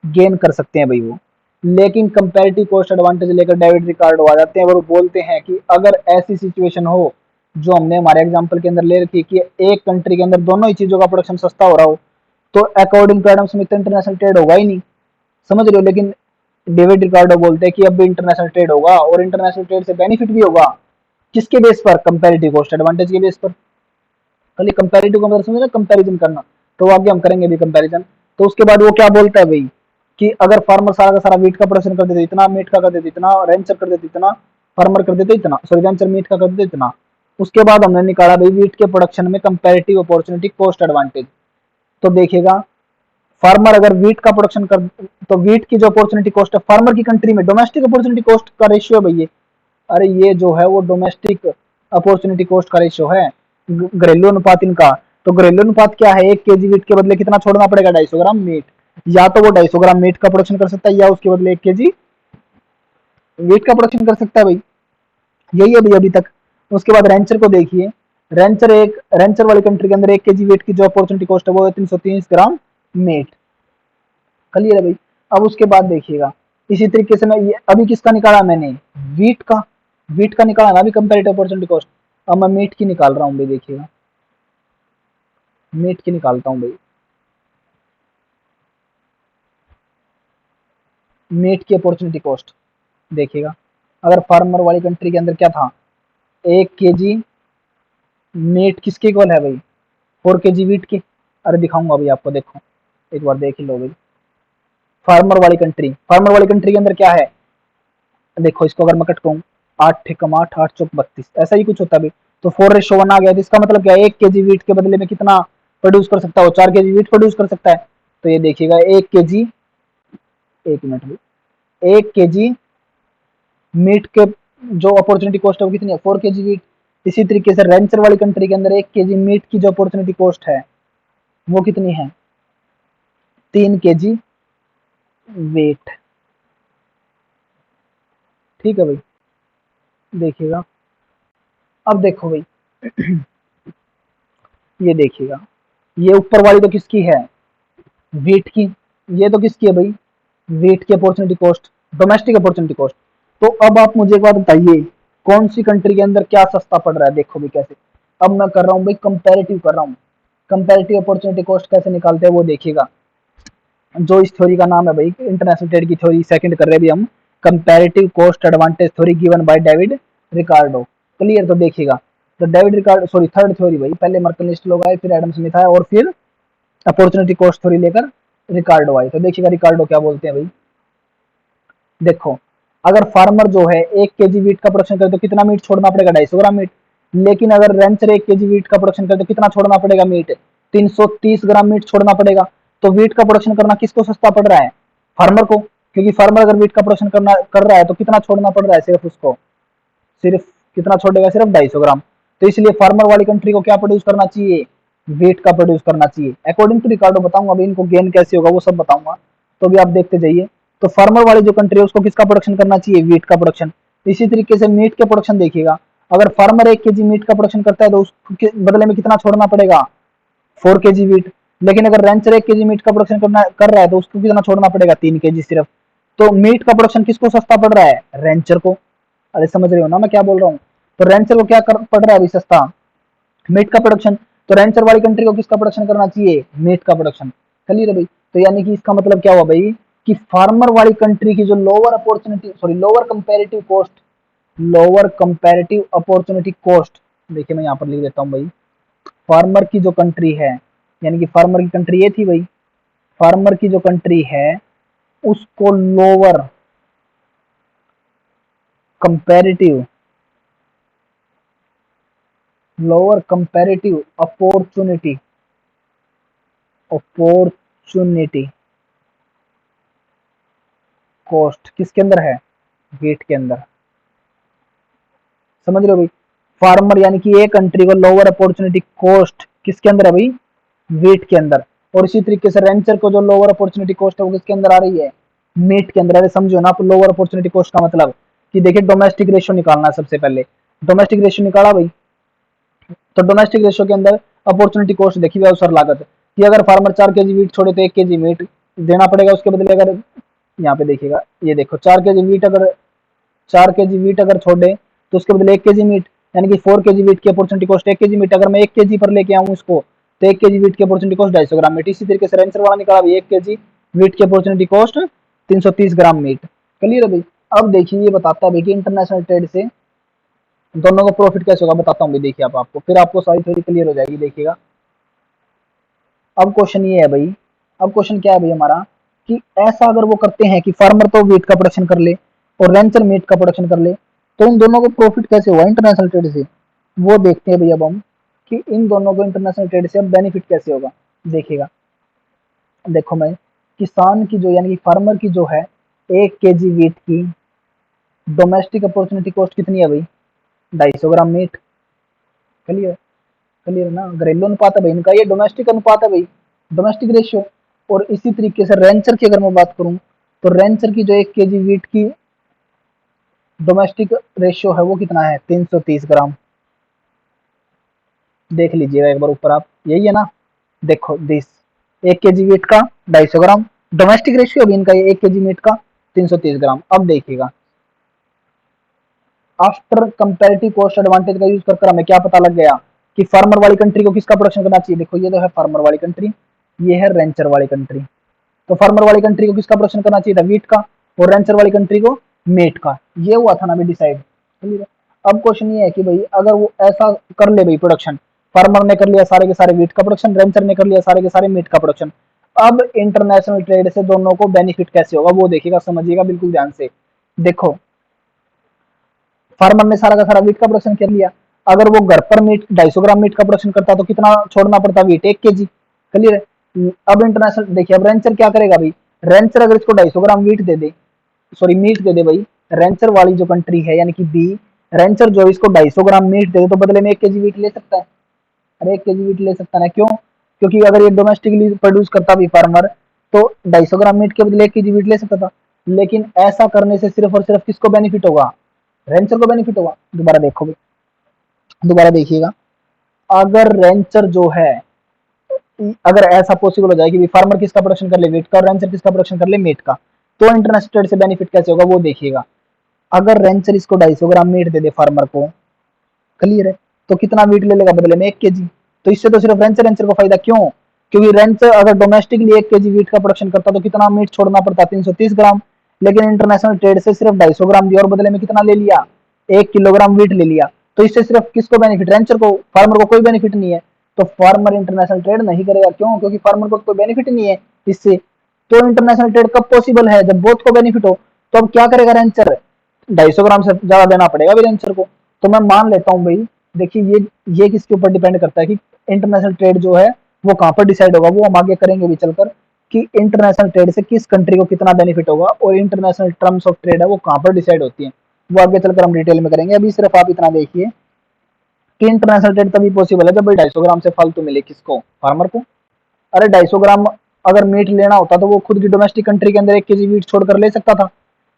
गेन कर सकते हैं भाई वो। लेकिन कंपैरेटिव कॉस्ट एडवांटेज लेकर डेविड रिकार्डो आ जाते हैं और वो बोलते हैं कि अगर ऐसी सिचुएशन हो जो हमने हमारे एग्जांपल के अंदर ले रखी है कि एक कंट्री के अंदर दोनों ही चीजों का प्रोडक्शन सस्ता हो रहा हो, तो according to Adam Smith international trade होगा ही नहीं। समझ रहे हो। लेकिन डेविड रिकार्डो बोलते हैं कि अब भी इंटरनेशनल ट्रेड होगा, और इंटरनेशनल ट्रेड से बेनिफिट भी होगा। किसके बेस पर, कंपैरेटिव कॉस्ट एडवांटेज के बेस पर। खाली कंपैरेटिव का मतलब समझे ना, कंपैरिजन करना, तो आगे हम करेंगे भी कंपैरिजन। तो उसके बाद वो क्या बोलता है भाई, कि अगर फार्मर सारा का सारा वीट का प्रोडक्शन कर देते इतना, मीट का कर देते इतना, रेंचर कर देते इतना, फार्मर कर देते इतना, सॉरी रेंचर मीट का कर देते इतना। उसके बाद हमने निकाला भाई वीट के प्रोडक्शन में कंपैरेटिव अपॉर्चुनिटी कॉस्ट एडवांटेज। तो देखिएगा, फार्मर अगर वीट का प्रोडक्शन कर, तो वीट की जो अपॉर्चुनिटी कॉस्ट है फार्मर की कंट्री में, डोमेस्टिक अपॉर्चुनिटी कॉस्ट का रेशियो है भैया। अरे ये जो है वो डोमेस्टिक अपॉर्चुनिटी कॉस्ट का रेशियो है, घरेलू अनुपात इनका। तो घरेलू अनुपात क्या है, 1 kg वीट के बदले कितना छोड़ना पड़ेगा, 250 ग्राम मीट। या तो वो 250 ग्राम मीट का प्रोडक्शन कर सकता है, या उसके बदले 1 kg वीट का प्रोडक्शन कर सकता है भाई। यही है भाई अभी तक। उसके बाद रेंचर को देखिए, रेंचर वाली कंट्री के अंदर 1 kg वीट की जो अपॉर्चुनिटी कॉस्ट है वो है 330 ग्राम मीट। क्लियर है भाई। अब उसके बाद देखिएगा, इसी तरीके से मैं ये अभी किसका निकाला मैंने, वीट का, वीट का निकाला ना अभी कंपैरेटिव अपॉर्चुनिटी कॉस्ट। अब मैं मीट की निकाल रहा हूँ भाई, देखिएगा मीट की निकालता हूँ भाई। मीट की अपॉर्चुनिटी कॉस्ट देखिएगा, अगर फार्मर वाली कंट्री के अंदर क्या था, 1 kg मीट किसके इक्वल है भाई, 4 kg वीट के। अरे दिखाऊंगा भाई आपको, देखो एक बार देख ही लो भाई। फार्मर वाली कंट्री के अंदर क्या है, देखो इसको अगर मैं कट कहूँ, 8 × 8 8 चौक 32, ऐसा ही कुछ होता है। तो 4:1 आ गया, तो इसका मतलब क्या है, 1 kg वीट के बदले में कितना प्रोड्यूस कर सकता है, 4 kg वीट प्रोड्यूस कर सकता है। तो ये देखिएगा 1 kg, 1 मिनट भाई, 1 kg मीट के जो अपॉर्चुनिटी कॉस्ट है वो कितनी है, 4 kg वीट। इसी तरीके से रेंचर वाली कंट्री के अंदर 1 kg मीट की जो अपॉर्चुनिटी कॉस्ट है वो कितनी है, 3 kg वेट। ठीक है भाई, देखिएगा। अब देखो भाई, ये देखिएगा, ये ऊपर वाली तो किसकी है, वीट की। ये तो किसकी है भाई, वीट की opportunity cost, domestic opportunity cost. तो अब आप मुझे एक बात बताइए, कौन सी कंट्री के अंदर क्या सस्ता पड़ रहा है, देखो भी कैसे। अब मैं कर रहा हूँ भाई कंपैरेटिव कर रहा हूँ, कंपैरेटिव अपॉर्चुनिटी कॉस्ट कैसे निकालते हैं वो देखिएगा। जो इस थ्योरी का नाम है भाई, इंटरनेशनल ट्रेड की थ्योरी सेकंड कर रहे हैं भी हम, comparative cost advantage theory given by David Ricardo. Clear, तो देखिएगा, तो David Ricardo, sorry third theory भाई, पहले मर्कलिस्ट लोग आए, फिर एडम स्मिथ आया, और फिर अपॉर्चुनिटी कॉस्ट थ्योरी लेकर रिकार्डो आए। तो देखिएगा रिकार्डो क्या बोलते हैं भाई, देखो, अगर फार्मर जो है 1 kg वीट का प्रोडक्शन करे तो कितना मीट छोड़ना पड़ेगा, 250 ग्राम मीट। लेकिन अगर रेंचर 1 kg वीट का प्रोडक्शन करे तो कितना छोड़ना पड़ेगा मीट, 330 ग्राम मीट छोड़ना पड़ेगा। तो वीट का प्रोडक्शन करना किसको सस्ता पड़ रहा है, फार्मर को। क्योंकि फार्मर अगर वीट का प्रोडक्शन करना कर रहा है तो कितना छोड़ना पड़ रहा है सिर्फ उसको, सिर्फ कितना छोड़ेगा, सिर्फ 250 ग्राम। तो इसलिए फार्मर वाली कंट्री को क्या प्रोड्यूस करना चाहिए, वेट का प्रोड्यूस करना चाहिए अकॉर्डिंग टू रिकार्डो। बताऊंगा अभी इनको गेन कैसे होगा वो सब बताऊंगा, तो भी आप देखते जाइए। तो फार्मर वाली जो कंट्री है उसको किसका प्रोडक्शन करना चाहिए, वीट का प्रोडक्शन। इसी तरीके से मीट के प्रोडक्शन देखिएगा, अगर फार्मर 1 kg मीट का प्रोडक्शन करता है तो उसके बदले में कितना छोड़ना पड़ेगा, 4 kg वीट। लेकिन अगर रेंचर 1 kg मीट का प्रोडक्शन कर रहा है तो उसको कितना छोड़ना पड़ेगा, 3 kg सिर्फ। तो मीट का प्रोडक्शन किसको सस्ता पड़ रहा है, रेंचर को। अरे समझ रहे हो ना मैं क्या बोल रहा हूँ। तो रेंचर को क्या पड़ रहा है अभी सस्ता, मीट का प्रोडक्शन। तो रेंचर वाली कंट्री को किसका प्रोडक्शन करना चाहिए, मीट का प्रोडक्शन। क्लियर है भाई। तो यानी कि इसका मतलब क्या हुआ भाई, कि फार्मर वाली कंट्री की जो lower opportunity, sorry lower comparative cost, lower comparative opportunity cost, देखिए मैं यहाँ पर लिख देता हूँ भाई, फार्मर की जो कंट्री है, यानी कि फार्मर की कंट्री ये थी भाई, फार्मर की जो कंट्री है उसको comparative lower comparative opportunity opportunity cost किसके अंदर है, वेट के अंदर। समझ रहे हो भाई, फार्मर यानी कि एक कंट्री को लोअर अपॉर्चुनिटी कॉस्ट किसके अंदर है भाई, वेट के अंदर। और इसी तरीके से रेंचर को जो लोअर अपॉर्चुनिटी कॉस्ट है वो किसके अंदर आ रही है, मीट के अंदर। अरे समझो ना आप लोअर अपॉर्चुनिटी कॉस्ट का मतलब, कि देखिए डोमेस्टिक रेशियो निकालना है सबसे पहले। डोमेस्टिक रेशियो निकाला भाई, तो डोमेस्टिक रेशियो के अंदर अपॉर्चुनिटी कॉस्ट देखी व्यवसाय लागत, कि अगर फार्मर 4 kg वीट छोड़े तो 1 kg मीट देना पड़ेगा उसके बदले। अगर यहाँ पे देखिएगा, ये देखो 4 kg वीट अगर 4 kg वीट अगर छोड़े तो उसके बदले 1 kg मीट, यानी कि 4 kg वीट की अपॉर्चुनिटी कॉस्ट 1 kg मीट। अगर मैं 1 kg पर लेके आऊँ उसको तो 1 kg वीट की अपॉर्चुनिटी कॉस्ट 250 ग्राम मीट। इसी तरीके से रेंचर वाला निकाला भी 1 kg वीट की अपॉर्चुनिटी कॉस्ट 330 ग्राम मीट। क्लियर है भाई। अब देखिए ये बताता है भाई कि इंटरनेशनल ट्रेड से दोनों को प्रॉफिट कैसे होगा, बताता हूँ भाई। देखिए आप आपको फिर आपको सारी थ्योरी क्लियर हो जाएगी, देखिएगा। अब क्वेश्चन ये है भाई, अब क्वेश्चन क्या है भाई हमारा, कि ऐसा अगर वो करते हैं कि फार्मर तो वीट का प्रोडक्शन कर ले और रेंचर मीट का प्रोडक्शन कर ले, तो इन दोनों को प्रॉफिट कैसे हुआ इंटरनेशनल ट्रेड से, वो देखते हैं भाई अब हम, कि इन दोनों को इंटरनेशनल ट्रेड से अब बेनिफिट कैसे होगा। देखिएगा, देखो मैं, किसान की जो यानी कि फार्मर की जो है 1 kg वीट की डोमेस्टिक अपॉर्चुनिटी कॉस्ट कितनी है भाई, 250 ग्राम मीट। क्लियर, क्लियर ना, घरेलू अनुपात है भाई इनका, ये डोमेस्टिक अनुपात है भाई, डोमेस्टिक रेशियो। और इसी तरीके से रेंचर की अगर मैं बात करूं, तो रेंचर की जो 1 kg वीट की डोमेस्टिक रेशियो है वो कितना है, 330 ग्राम। देख लीजिएगा एक बार ऊपर आप, यही है ना, देखो दिस 1 kg वीट का 250 ग्राम डोमेस्टिक रेशियो भी इनका, ये 1 kg मीट का 330 ग्राम। अब देखिएगा, आफ्टर कंपेरेटिव कॉस्ट एडवांटेज का यूज कर हमें क्या पता लग गया, कि फार्मर वाली कंट्री को किसका प्रोडक्शन करना चाहिए। देखो ये तो है फार्मर वाली कंट्री, ये है रेंचर वाली कंट्री। तो फार्मर वाली कंट्री को किसका प्रोडक्शन करना चाहिए था, वीट का, और रेंचर वाली कंट्री को मीट का। ये हुआ था ना अभी डिसाइड। अब क्वेश्चन ये है कि भाई अगर वो ऐसा कर ले भाई प्रोडक्शन, फार्मर ने कर लिया सारे के सारे वीट का प्रोडक्शन, रेंचर ने कर लिया सारे के सारे मीट का प्रोडक्शन, अब इंटरनेशनल ट्रेड से दोनों को बेनिफिट कैसे होगा वो देखिएगा, समझिएगा बिल्कुल ध्यान से। देखो, फार्मर ने सारा का सारा वीट का प्रोडक्शन कर लिया, अगर वो घर पर मीट 250 ग्राम मीट का प्रोडक्शन करता तो कितना छोड़ना पड़ता, वीट 1 kg। क्लियर है। अब इंटरनेशनल देखिए, अब रेंचर क्या करेगा भाई, रेंचर अगर इसको 250 ग्राम वीट दे दे, सॉरी मीट दे दे भाई, रेंचर वाली जो कंट्री है यानी कि बी, रेंचर जो इसको 250 ग्राम मीट दे दे तो बदले में 1 kg वीट ले सकता है। अरे 1 kg वीट ले सकता है, क्यों, क्योंकि अगर ये डोमेस्टिकली प्रोड्यूस करता भी फार्मर तो 250 ग्राम मीट के बदले 1 kg वीट ले सकता था। लेकिन ऐसा करने से सिर्फ और सिर्फ किसको बेनिफिट होगा, रेंचर को बेनिफिट होगा। दोबारा देखो भाई, दोबारा देखिएगा, अगर रेंचर जो है, अगर ऐसा पॉसिबल हो जाए कि फार्मर किसका प्रोडक्शन कर ले, वीट का, और रेंचर किसका प्रोडक्शन कर ले, मीट का, तो इंटरनेशनल ट्रेड से बेनिफिट कैसे होगा वो देखिएगा। अगर रेंचर इसको 250 ग्राम मीट दे दे फार्मर को, क्लियर है, तो कितना मीट ले लेगा बदले में, 1 kg। तो इससे तो सिर्फ रेंचर रेंचर को फायदा, क्यों, क्योंकि रेंचर अगर डोमेस्टिकली 1 kg वीट का प्रोडक्शन करता तो कितना मीट छोड़ना पड़ता, 330 ग्राम। लेकिन इंटरनेशनल ट्रेड से सिर्फ 250 ग्राम दिया और बदले में कितना ले लिया, 1 किलोग्राम वीट ले लिया। तो इससे सिर्फ किसको बेनिफिट, रेंचर को, फार्मर को कोई बेनिफिट नहीं है। तो फार्मर इंटरनेशनल ट्रेड नहीं करेगा, क्यों, क्योंकि फार्मर को कोई बेनिफिट नहीं है इससे। तो इंटरनेशनल ट्रेड कब पॉसिबल है, जब बोथ को बेनिफिट हो। तो अब क्या करेगा रेंचर, 250 ग्राम से ज्यादा देना पड़ेगा भी रेंचर को। तो मैं मान लेता हूँ भाई, देखिए ये किसके ऊपर डिपेंड करता है कि इंटरनेशनल ट्रेड जो है वो कहां पर डिसाइड होगा, वो हम आगे करेंगे भी चलकर, कि इंटरनेशनल ट्रेड से किस कंट्री को कितना बेनिफिट होगा और इंटरनेशनल टर्म्स ऑफ ट्रेड है वो कहां पर डिसाइड होती है, वो आगे चलकर हम डिटेल में करेंगे। अभी सिर्फ आप इतना देखिए कि इंटरनेशनल ट्रेड तभी पॉसिबल है जब भाई 250 ग्राम से फालतू मिले, किसको, फार्मर को। अरे 250 ग्राम अगर मीट लेना होता तो वो खुद की डोमेस्टिक कंट्री के अंदर 1 kg मीट छोड़कर ले सकता था।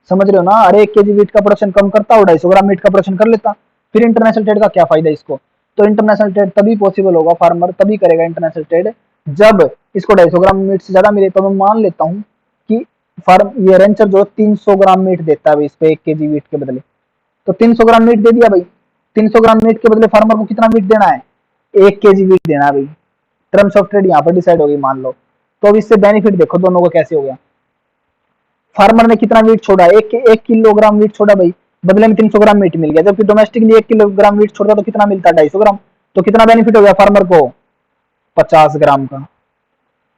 समझ रहे हो ना, अरे 1 kg मीट का प्रोडक्शन कम करता और 250 ग्राम मीट का प्रोडक्शन कर लेता, फिर इंटरनेशनल ट्रेड का क्या फायदा इसको। तो इंटरनेशनल ट्रेड तभी पॉसिबल होगा, फार्मर तभी करेगा इंटरनेशनल ट्रेड जब इसको 250 ग्राम मीट से ज्यादा मिले तो मैं मान लेता हूँ कि फार्म ये रेंचर जो 300 ग्राम मीट देता है इस पे 1 केजी मीट के बदले। तो 300 ग्राम मीट दे दिया भाई, 300 ग्राम मीट के बदले फार्मर को कितना मीट देना है, 1 केजी मीट देना है भाई। टर्म्स ऑफ ट्रेड यहाँ पर डिसाइड होगी मान लो। तो अब इससे बेनिफिट देखो दोनों को कैसे हो गया। फार्मर ने कितना मीट छोड़ा, 1 किलोग्राम मीट छोड़ा भाई, बदले में 300 ग्राम मीट मिल गया। जबकि डोमेस्टिकली 1 किलोग्राम मीट छोड़ता तो कितना मिलता है, 250 ग्राम। तो कितना बेनिफिट हो गया फार्मर को, 50 ग्राम का।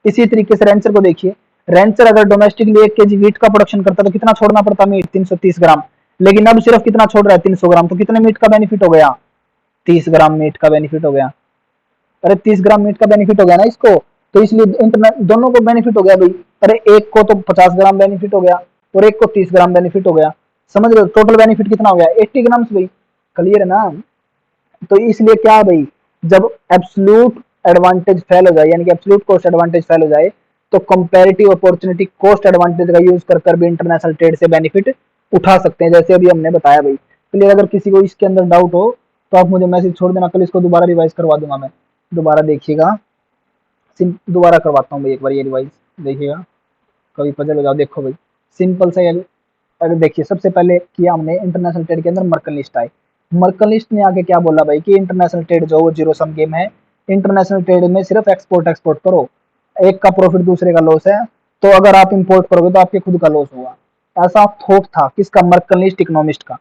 इसी तरीके से रेंचर को देखिए, रेंचर अगर डोमेस्टिकली 1 केजी मीट का प्रोडक्शन करता तो कितना छोड़ना पड़ता मीट, 330 ग्राम। लेकिन अब सिर्फ कितना छोड़ रहा है, 300 ग्राम। तो कितने मीट का बेनिफिट हो गया, 30 ग्राम मीट का बेनिफिट हो गया। अरे 30 ग्राम मीट का बेनिफिट हो गया ना इसको। तो इसलिए इंटरनेट दोनों को बेनिफिट हो गया भाई। अरे एक को तो 50 ग्राम बेनिफिट हो गया और एक को 30 ग्राम बेनिफिट हो गया। समझ रहे हो, टोटल बेनिफिट कितना हो गया, 80 ग्राम भाई। क्लियर है ना। तो इसलिए क्या है भाई, जब एब्सोल्यूट एडवांटेज फेल हो जाए, यानी कि एब्सोल्यूट कॉस्ट एडवांटेज फेल हो जाए, तो कंपैरेटिव अपॉर्चुनिटी कॉस्ट एडवांटेज का यूज कर भी इंटरनेशनल ट्रेड से बेनिफिट उठा सकते हैं, जैसे अभी हमने बताया भाई। क्लियर। अगर किसी को इसके अंदर डाउट हो तो आप मुझे मैसेज छोड़ देना, कल इसको दोबारा रिवाइज करवा दूंगा मैं। दोबारा देखिएगा, दोबारा करवाता हूँ भाई एक बार ये रिवाइज, देखिएगा कभी पजल हो जाओ। देखो भाई सिंपल सा, अगर देखिए सबसे पहले किया हमने इंटरनेशनल ट्रेड के अंदर मर्कल लिस्ट आई। मर्कल लिस्ट ने आके क्या बोला भाई कि इंटरनेशनल ट्रेड जो वो जीरो सम गेम है। इंटरनेशनल ट्रेड में सिर्फ एक्सपोर्ट एक्सपोर्ट करो, एक का प्रॉफिट दूसरे का लॉस है। तो अगर आप इंपोर्ट करोगे तो आपके खुद का लॉस होगा। ऐसा थॉट था किसका, मर्कल लिस्ट इकोनॉमिस्ट का।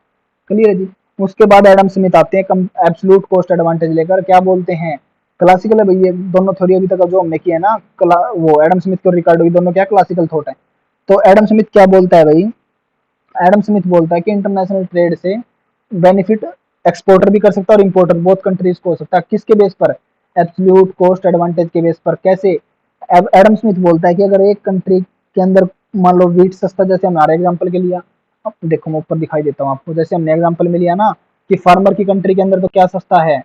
क्लियर है जी। उसके बाद एडम स्मिथ आते हैं एब्सोल्यूट कॉस्ट एडवांटेज लेकर, क्या बोलते हैं, क्लासिकल है भाई ये दोनों थ्योरी अभी तक जो हमने किया है ना, वो एडम स्मिथ और रिकार्डो की दोनों क्या क्लासिकल थॉट है। तो एडम स्मिथ क्या बोलता है भाई, एडम स्मिथ बोलता है कि इंटरनेशनल ट्रेड से बेनिफिट एक्सपोर्टर भी कर सकता है और इंपोर्टर, बोथ कंट्रीज को हो सकता है। किसके बेस पर, एब्सोल्यूट कॉस्ट एडवांटेज के बेस पर। कैसे, एडम स्मिथ बोलता है कि अगर एक कंट्री के अंदर मान लो वीट सस्ता, जैसे हमारे एग्जांपल के लिया, अब देखो मैं ऊपर दिखाई देता हूँ आपको, जैसे हमने एग्जांपल में लिया ना कि फार्मर की कंट्री के अंदर तो क्या सस्ता है,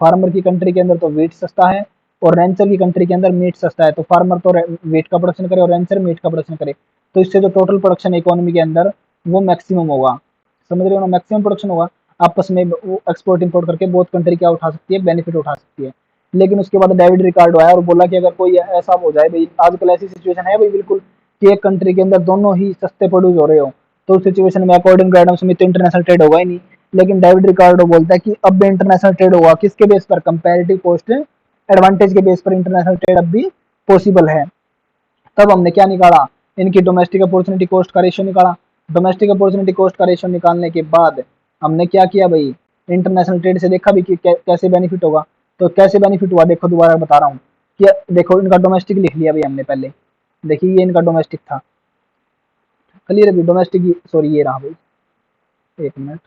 फार्मर की कंट्री के अंदर तो वीट सस्ता है, और रेंचर की कंट्री के अंदर मीट सस्ता है। तो फार्मर तो वीट का प्रोडक्शन करे और रेंचर मीट का प्रोडक्शन करे। तो इससे जो टोटल प्रोडक्शन इकोनॉमी के अंदर वो मैक्सिमम होगा। समझ रहे हो ना, मैक्सिमम प्रोडक्शन होगा। आपस में वो एक्सपोर्ट इंपोर्ट करके बहुत कंट्री क्या उठा सकती है, बेनिफिट उठा सकती है। लेकिन उसके बाद डेविड रिकार्डो आया और बोला कि अगर कोई ऐसा हो जाए भाई, आजकल ऐसी सिचुएशन है भाई बिल्कुल, कि एक कंट्री के अंदर दोनों ही सस्ते प्रोड्यूस हो रहे हो, तो उस सिचुएशन में according to Adam Smith international trade होगा ही नहीं। लेकिन डेविड रिकार्डो बोलता है कि अब भी इंटरनेशनल ट्रेड होगा, किसके बेस पर, कंपैरेटिव कॉस्ट एडवांटेज के बेस पर इंटरनेशनल ट्रेड अब भी पॉसिबल है। तब हमने क्या निकाला, इनकी डोमेस्टिक अपॉर्चुनिटी कॉस्ट का रेशियो निकाला। डोमेस्टिक अपॉर्चुनिटी कॉस्ट का रेशियो निकालने के बाद हमने क्या किया भाई, इंटरनेशनल ट्रेड से देखा भी कि कैसे बेनिफिट होगा। तो कैसे बेनिफिट हुआ देखो, दोबारा बता रहा हूँ कि देखो इनका डोमेस्टिक लिख लिया भाई हमने पहले। देखिए ये इनका डोमेस्टिक था, क्लियर है डोमेस्टिक, सॉरी ये रहा भाई, एक मिनट।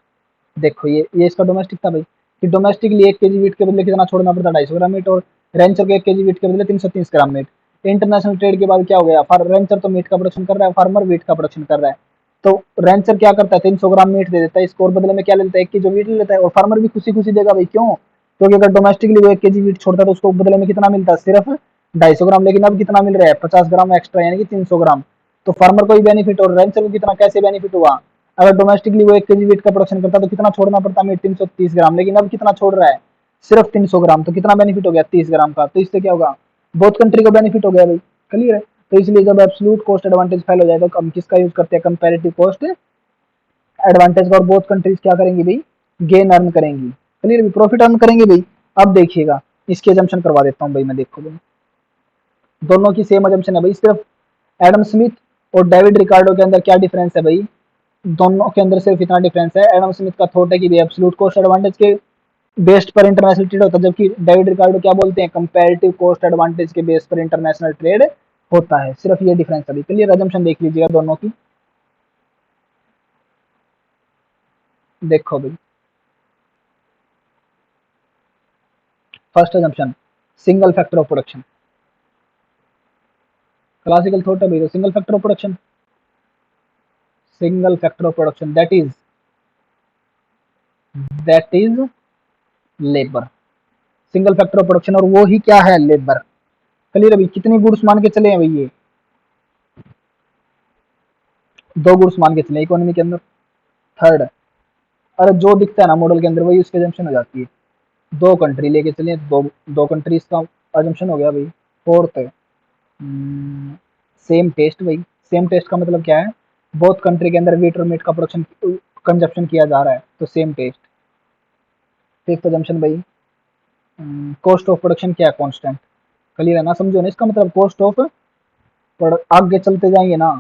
देखो ये इसका डोमेस्टिक था भाई, कि डोमेस्टिकली 1 केजी वीट के बदले कितना छोड़ना पड़ता, 250 ग्राम मीट, और रेंचर को 1 केजी वीट के बदले 330 ग्राम मीट। इंटरनेशनल ट्रेड के बाद क्या हो गया, रेंचर तो मीट का प्रोडक्शन कर रहा है, फार्मर वीट का प्रोडक्शन कर रहा है। तो रेंचर क्या करता है, 300 ग्राम मीट दे देता है इसको, और बदले में क्या ले लेता है, 1 केजी वीट ले लेता है। और फार्मर भी खुशी खुशी देगा भाई, क्यों, क्योंकि अगर डोमेस्टिकली वो 1 केजी वीट छोड़ता है तो उसको बदले में कितना मिलता है, सिर्फ 250 ग्राम। लेकिन अब कितना मिल रहा है, 50 ग्राम एक्स्ट्रा, यानी कि 300 ग्राम। तो फार्मर को भी बेनिफिट और रेंचर को कितना, कैसे बेनिफिट हुआ, अगर डोमेस्टिकली वो 1 केजी वीट का प्रोडक्शन करता तो कितना छोड़ना पड़ता मीट, 330 ग्राम। लेकिन अब कितना छोड़ रहा है, सिर्फ 300 ग्राम। तो कितना बेनिफिट हो गया, 30 ग्राम का। तो इससे क्या होगा, बहुत कंट्री को बेनिफिट हो गया भाई। क्लियर है। तो इसलिए जब एब्सोल्यूट कॉस्ट एडवांटेज फेल हो जाए तो हम किसका यूज करते हैं, कंपैरेटिव कॉस्ट एडवांटेज का। और बहुत कंट्रीज क्या करेंगी भाई, गेन अर्न करेंगी। क्लियर भी, प्रॉफिट अर्न करेंगे भाई। अब देखिएगा, इसकी एजम्पशन करवा देता हूँ भाई मैं, देखो भाई दोनों की सेम एजम्पशन है भाई, सिर्फ एडम स्मिथ और डेविड रिकार्डो के अंदर क्या डिफरेंस है भाई, दोनों के अंदर सिर्फ इतना डिफरेंस है। एडम स्मिथ का थॉट है कि एब्सोल्यूट कॉस्ट एडवांटेज के बेस्ड पर इंटरनेशनल ट्रेड होता है, जबकि डेविड रिकार्डो क्या बोलते हैं, कंपैरेटिव कॉस्ट एडवांटेज के बेस पर इंटरनेशनल ट्रेड होता है। सिर्फ ये डिफरेंस है। क्लियर, अजम्पशन देख लीजिएगा दोनों की। देखो भाई, first assumption, single factor of production. Classical thought है भाई, single factor of production, single factor of production that is labour. Single factor of production, और वो ही क्या है, लेबर। क्लियर अभी, कितनी गुड्स मान के चले हैं भाई, ये 2 गुड्स मान के चले इकोनॉमी के अंदर। थर्ड, अरे जो दिखता है ना मॉडल के अंदर वही उसकी एजम्पशन हो जाती है। 2 कंट्री लेके चले, दो दो कंट्रीज का एजम्पशन हो गया भाई। फोर्थ, सेम टेस्ट भाई। सेम टेस्ट का मतलब क्या है, बहुत कंट्री के अंदर वीट और मीट का प्रोडक्शन कंजप्शन किया जा रहा है, तो सेम टेस्ट। फिफ्थ अजम्पशन भाई, कॉस्ट ऑफ प्रोडक्शन क्या है, कांस्टेंट। क्लियर है ना, समझो ना इसका मतलब, कॉस्ट ऑफ आगे चलते जाएंगे ना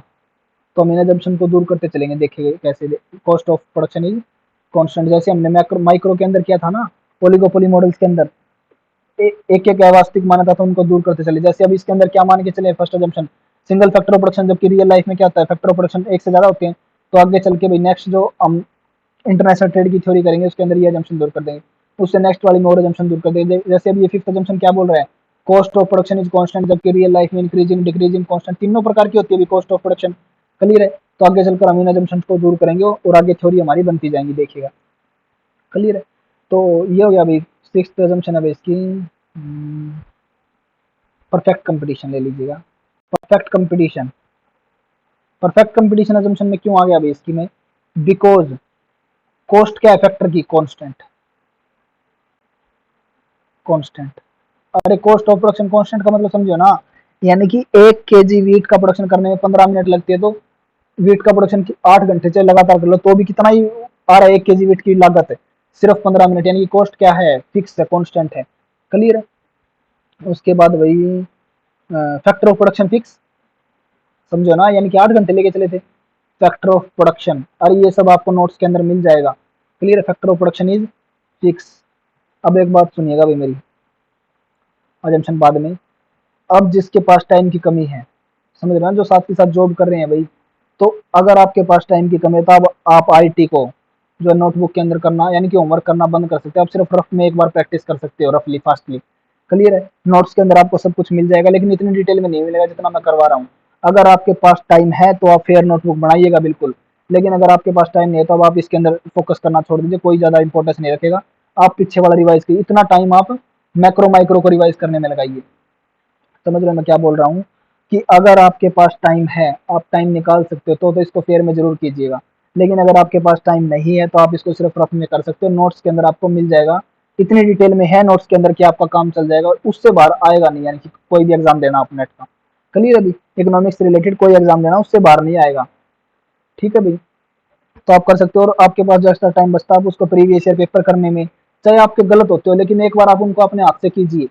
तो हम इन अजम्पशन को दूर करते चलेंगे, देखेंगे कैसे। Cost of production is constant, जैसे हमने मैक्रो माइक्रो के अंदर किया था ना, ओलिगोपोली मॉडल्स के अंदर एक एक अवास्तविक माना था तो उनको दूर करते चले। जैसे अब इसके अंदर क्या मान के चले, first assumption single factor of production, जबकि रियल लाइफ में क्या होता है, फैक्टर ऑफ प्रोडक्शन एक से ज्यादा होते हैं। तो आगे चल के भाई नेक्स्ट जो हम इंटरनेशनल ट्रेड की थ्योरी करेंगे उसके अंदर ये अजम्पशन दूर कर देंगे, उससे नेक्स्ट वाली में और अजम्पशन दूर कर देंगे। जैसे अब ये फिफ्थ अजम्पशन क्या बोल रहा है, cost of production is constant, जबकि रियल लाइफ में इंक्रीजिंग डिक्रीजिंग कांस्टेंट तीनों प्रकार की होती है कॉस्ट ऑफ प्रोडक्शन। क्लियर है, तो आगे चलकर हम इन अजम्पशन को दूर करेंगे और आगे थ्योरी हमारी बनती जाएंगी, देखिएगा। क्लियर है, तो ये हो गया भाई सिक्स्थ अजम्पशन। अब इसकी परफेक्ट कंपटीशन ले लीजिएगा। Perfect competition, perfect competition assumption में क्यों आ गया भाई इसकी में, बिकॉज कॉस्ट क्या है फैक्टर की, कांस्टेंट। कांस्टेंट, अरे कॉस्ट ऑफ प्रोडक्शन कांस्टेंट का मतलब समझो ना, यानी कि 1 kg वीट का प्रोडक्शन करने में 15 मिनट लगती है, तो वीट का प्रोडक्शन 8 घंटे से लगातार कर लो तो भी कितना ही आ रहा है, 1 kg वीट की लागत है सिर्फ 15 मिनट, यानी कि कॉस्ट क्या है, फिक्स है, कांस्टेंट है। क्लियर है, उसके बाद वही फैक्टर ऑफ प्रोडक्शन फिक्स, समझो ना, यानी कि 8 घंटे लेके चले थे। फैक्टर ऑफ प्रोडक्शन, अरे ये सब आपको नोट्स के अंदर मिल जाएगा। Clear, factor of production is fix. अब एक बात सुनिएगा भाई मेरी, अजम्पशन बाद में। अब जिसके पास टाइम की कमी है, समझ रहे हैं, जो साथ के साथ जॉब कर रहे हैं भाई, तो अगर आपके पास टाइम की कमी है तो अब आप आईटी को जो नोटबुक के अंदर करना, यानी कि होमवर्क करना बंद कर सकते हैं, आप सिर्फ रफ में एक बार प्रैक्टिस कर सकते हो, रफली फास्टली। क्लियर है, नोट्स के अंदर आपको सब कुछ मिल जाएगा, लेकिन इतनी डिटेल में नहीं मिलेगा जितना मैं करवा रहा हूँ। अगर आपके पास टाइम है तो आप फेयर नोटबुक बनाइएगा बिल्कुल, लेकिन अगर आपके पास टाइम नहीं है तो अब आप इसके अंदर फोकस करना छोड़ दीजिए, कोई ज्यादा इंपॉर्टेंस नहीं रखेगा। आप पीछे वाला रिवाइज कीजिए, इतना टाइम आप मैक्रो माइक्रो को रिवाइज करने में लगाइए। समझ रहे हैं मैं क्या बोल रहा हूँ, कि अगर आपके पास टाइम है, आप टाइम निकाल सकते हो तो इसको फेयर में जरूर कीजिएगा, लेकिन अगर आपके पास टाइम नहीं है तो आप इसको सिर्फ रफ में कर सकते हो, नोट्स के अंदर आपको मिल जाएगा, इतनी डिटेल में है नोट्स के अंदर कि आपका काम चल जाएगा और उससे बाहर आएगा नहीं, यानी कि कोई भी एग्जाम देना आप नेट का। क्लियर है भाई, इकोनॉमिक्स से रिलेटेड कोई एग्जाम देना उससे बाहर नहीं आएगा। ठीक है भाई, तो आप कर सकते हो, और आपके पास जो एक्स्ट्रा टाइम बचता है आप उसको प्रीवियस ईयर पेपर करने में, चाहे आपके गलत होते हो लेकिन एक बार आप उनको अपने हाथ से कीजिए।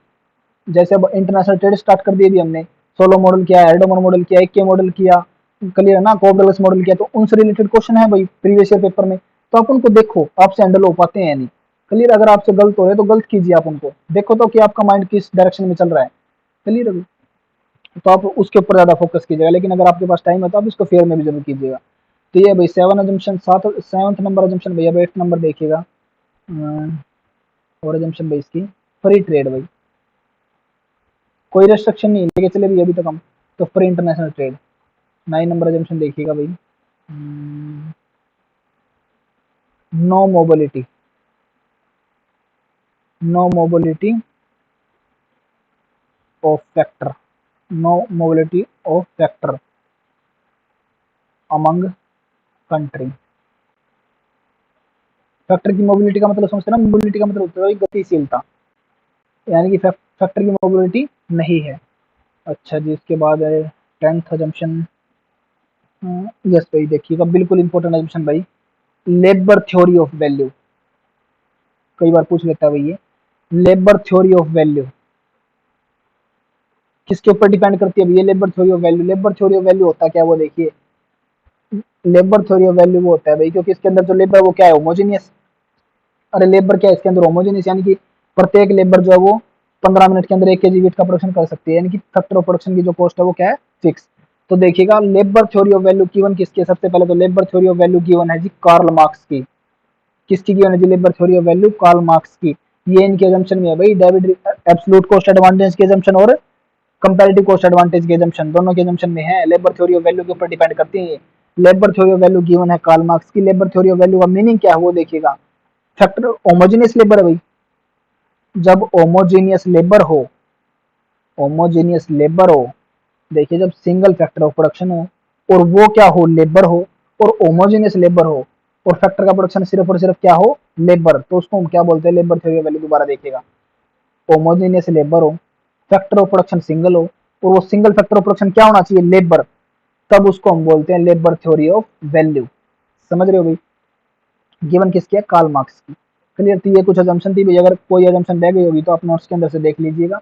जैसे अब इंटरनेशनल ट्रेड स्टार्ट कर दिए भी हमने, सोलो मॉडल किया, एर्डोमन मॉडल किया, एक के मॉडल किया, क्लियर है ना, कोबरलेस मॉडल किया, तो उनसे रिलेटेड क्वेश्चन है भाई प्रीवियस ईयर पेपर में, तो आप उनको देखो आपसे हैंडल हो पाते हैं या नहीं। क्लियर, अगर आपसे गलत हो रहे तो गलत कीजिए, आप उनको देखो तो कि आपका माइंड किस डायरेक्शन में चल रहा है। क्लियर है, तो आप उसके ऊपर ज्यादा फोकस कीजिएगा, लेकिन अगर आपके पास टाइम है तो आप इसको फेयर में भी जरूर कीजिएगा। तो ये भाई सेवन अजम्पशन, सात सेवंथ नंबर अजम्पशन भैया, 8 नंबर देखिएगा, और अजम्पशन भाई इसकी फ्री ट्रेड भाई, कोई रेस्ट्रिक्शन नहीं लेके चले भी अभी तक हम, तो free international trade. 9 number assumption देखिएगा भाई, no mobility, no mobility of factor, no mobility of factor among country. Factor की मोबिलिटी का मतलब समझते हैं ना, मोबिलिटी का मतलब होता है गतिशीलता, यानी कि फैक्टर की मोबिलिटी नहीं है। अच्छा जी, इसके बाद है 10th अजम्पशन, यस भाई देखिएगा, बिल्कुल इंपॉर्टेंट अजम्पशन भाई, लेबर थ्योरी ऑफ वैल्यू, कई बार पूछ लेता है भाई ये, लेबर थ्योरी ऑफ वैल्यू किसके ऊपर डिपेंड करती है भैया, labour theory of value. Labour theory of value होता है क्या, वो देखिए, लेबर थ्योरी ऑफ वैल्यू वो होता है भाई, क्योंकि इसके अंदर जो लेबर वो क्या है, होमोजेनियस। अरे लेबर क्या है इसके अंदर, होमोजेनियस, यानी कि प्रत्येक लेबर जो है वो 15 मिनट के अंदर 1 kg वीट का प्रोडक्शन कर सकती है, यानी कि फैक्टर ऑफ प्रोडक्शन की जो कॉस्ट है वो क्या है, फिक्स। तो देखिएगा labour theory of value given किसकी है, सबसे पहले तो labour theory of value given है जी कार्ल मार्क्स की। किसकी गिवन है जी labour theory of value, Karl Marx की। ये इनके एजम्पशन में है भाई, डेविड एब्सोल्यूट कॉस्ट एडवांटेज के एजम्पशन और कंपैरेटिव कॉस्ट एडवांटेज के एजम्पशन, दोनों के एजम्पशन में है, लेबर थ्योरी ऑफ वैल्यू के ऊपर डिपेंड करती है। Labour theory of value given है कार्ल मार्क्स की। लेबर थ्योरी ऑफ वैल्यू का मीनिंग क्या है वो देखिएगा, फैक्टर होमोजेनियस लेबर है भाई, जब होमोजेनियस लेबर हो, होमोजेनियस लेबर हो, देखिए जब सिंगल फैक्टर ऑफ प्रोडक्शन हो और वो क्या हो, लेबर हो, और होमोजेनियस लेबर हो, और फैक्टर का प्रोडक्शन सिर्फ और सिर्फ क्या हो, लेबर, तो उसको हम क्या बोलते हैं, लेबर थ्योरी ऑफ वैल्यू। दोबारा देखिएगा, होमोजेनियस लेबर हो, फैक्टर ऑफ प्रोडक्शन सिंगल हो, और वो सिंगल फैक्टर ऑफ प्रोडक्शन क्या होना चाहिए, लेबर, तब उसको हम बोलते हैं लेबर थ्योरी ऑफ वैल्यू। समझ रहे हो भाई, गिवन किसकी है, कार्ल मार्क्स की। क्लियर थी, ये कुछ अजम्पशन थी भाई, अगर कोई अजम्पशन रह गई होगी तो आप नोट्स के अंदर से देख लीजिएगा।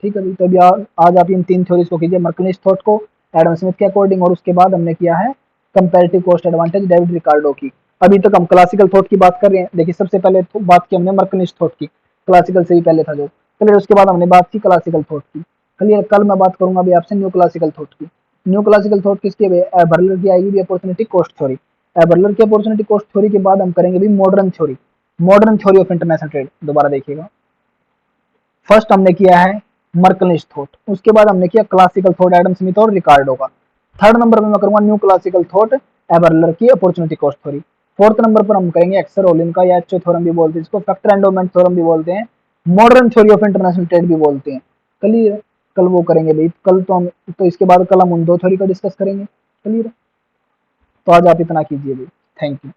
ठीक है भाई, तो अभी आज आप इन तीन थ्योरीज को कीजिए, मर्कलिस थॉट को एडम स्मिथ के अकॉर्डिंग, और उसके बाद हमने किया है comparative cost advantage David Ricardo की। अभी तक हम क्लासिकल थॉट की बात कर रहे हैं। देखिए सबसे पहले तो बात की हमने मर्कलिस थॉट की, क्लासिकल से ही पहले था जो। क्लियर, उसके बाद हमने बात की क्लासिकल थॉट की। क्लियर, कल मैं बात करूंगा अभी आपसे न्यू क्लासिकल थॉट की। न्यू क्लासिकल थॉट किसकी है, बर्लर की आएगी भी अपॉर्चुनिटी कॉस्ट थ्योरी। बर्लर की अपॉर्चुनिटी कॉस्ट थ्योरी के बाद हम करेंगे भी modern theory, modern theory of international trade. दोबारा देखिएगा, फर्स्ट हमने किया है मर्कलिस थॉट, उसके बाद हमने किया क्लासिकल थॉट एडम स्मिथ और रिकार्डो का। थर्ड नंबर पे मैं करूंगा न्यू क्लासिकल थॉट एबर्लर की opportunity cost theory. Fourth number पर हम करेंगे एक्सर ओलिन का, या एचओ थ्योरम भी बोलते हैं इसको, फैक्टर एंडोमेंट थ्योरम भी बोलते हैं, modern theory of international trade भी बोलते हैं। क्लियर, कल वो करेंगे भाई, कल तो हम, तो इसके बाद कल हम उन दो थ्योरी का डिस्कस करेंगे। क्लियर, तो आज आप इतना कीजिए भाई, थैंक यू।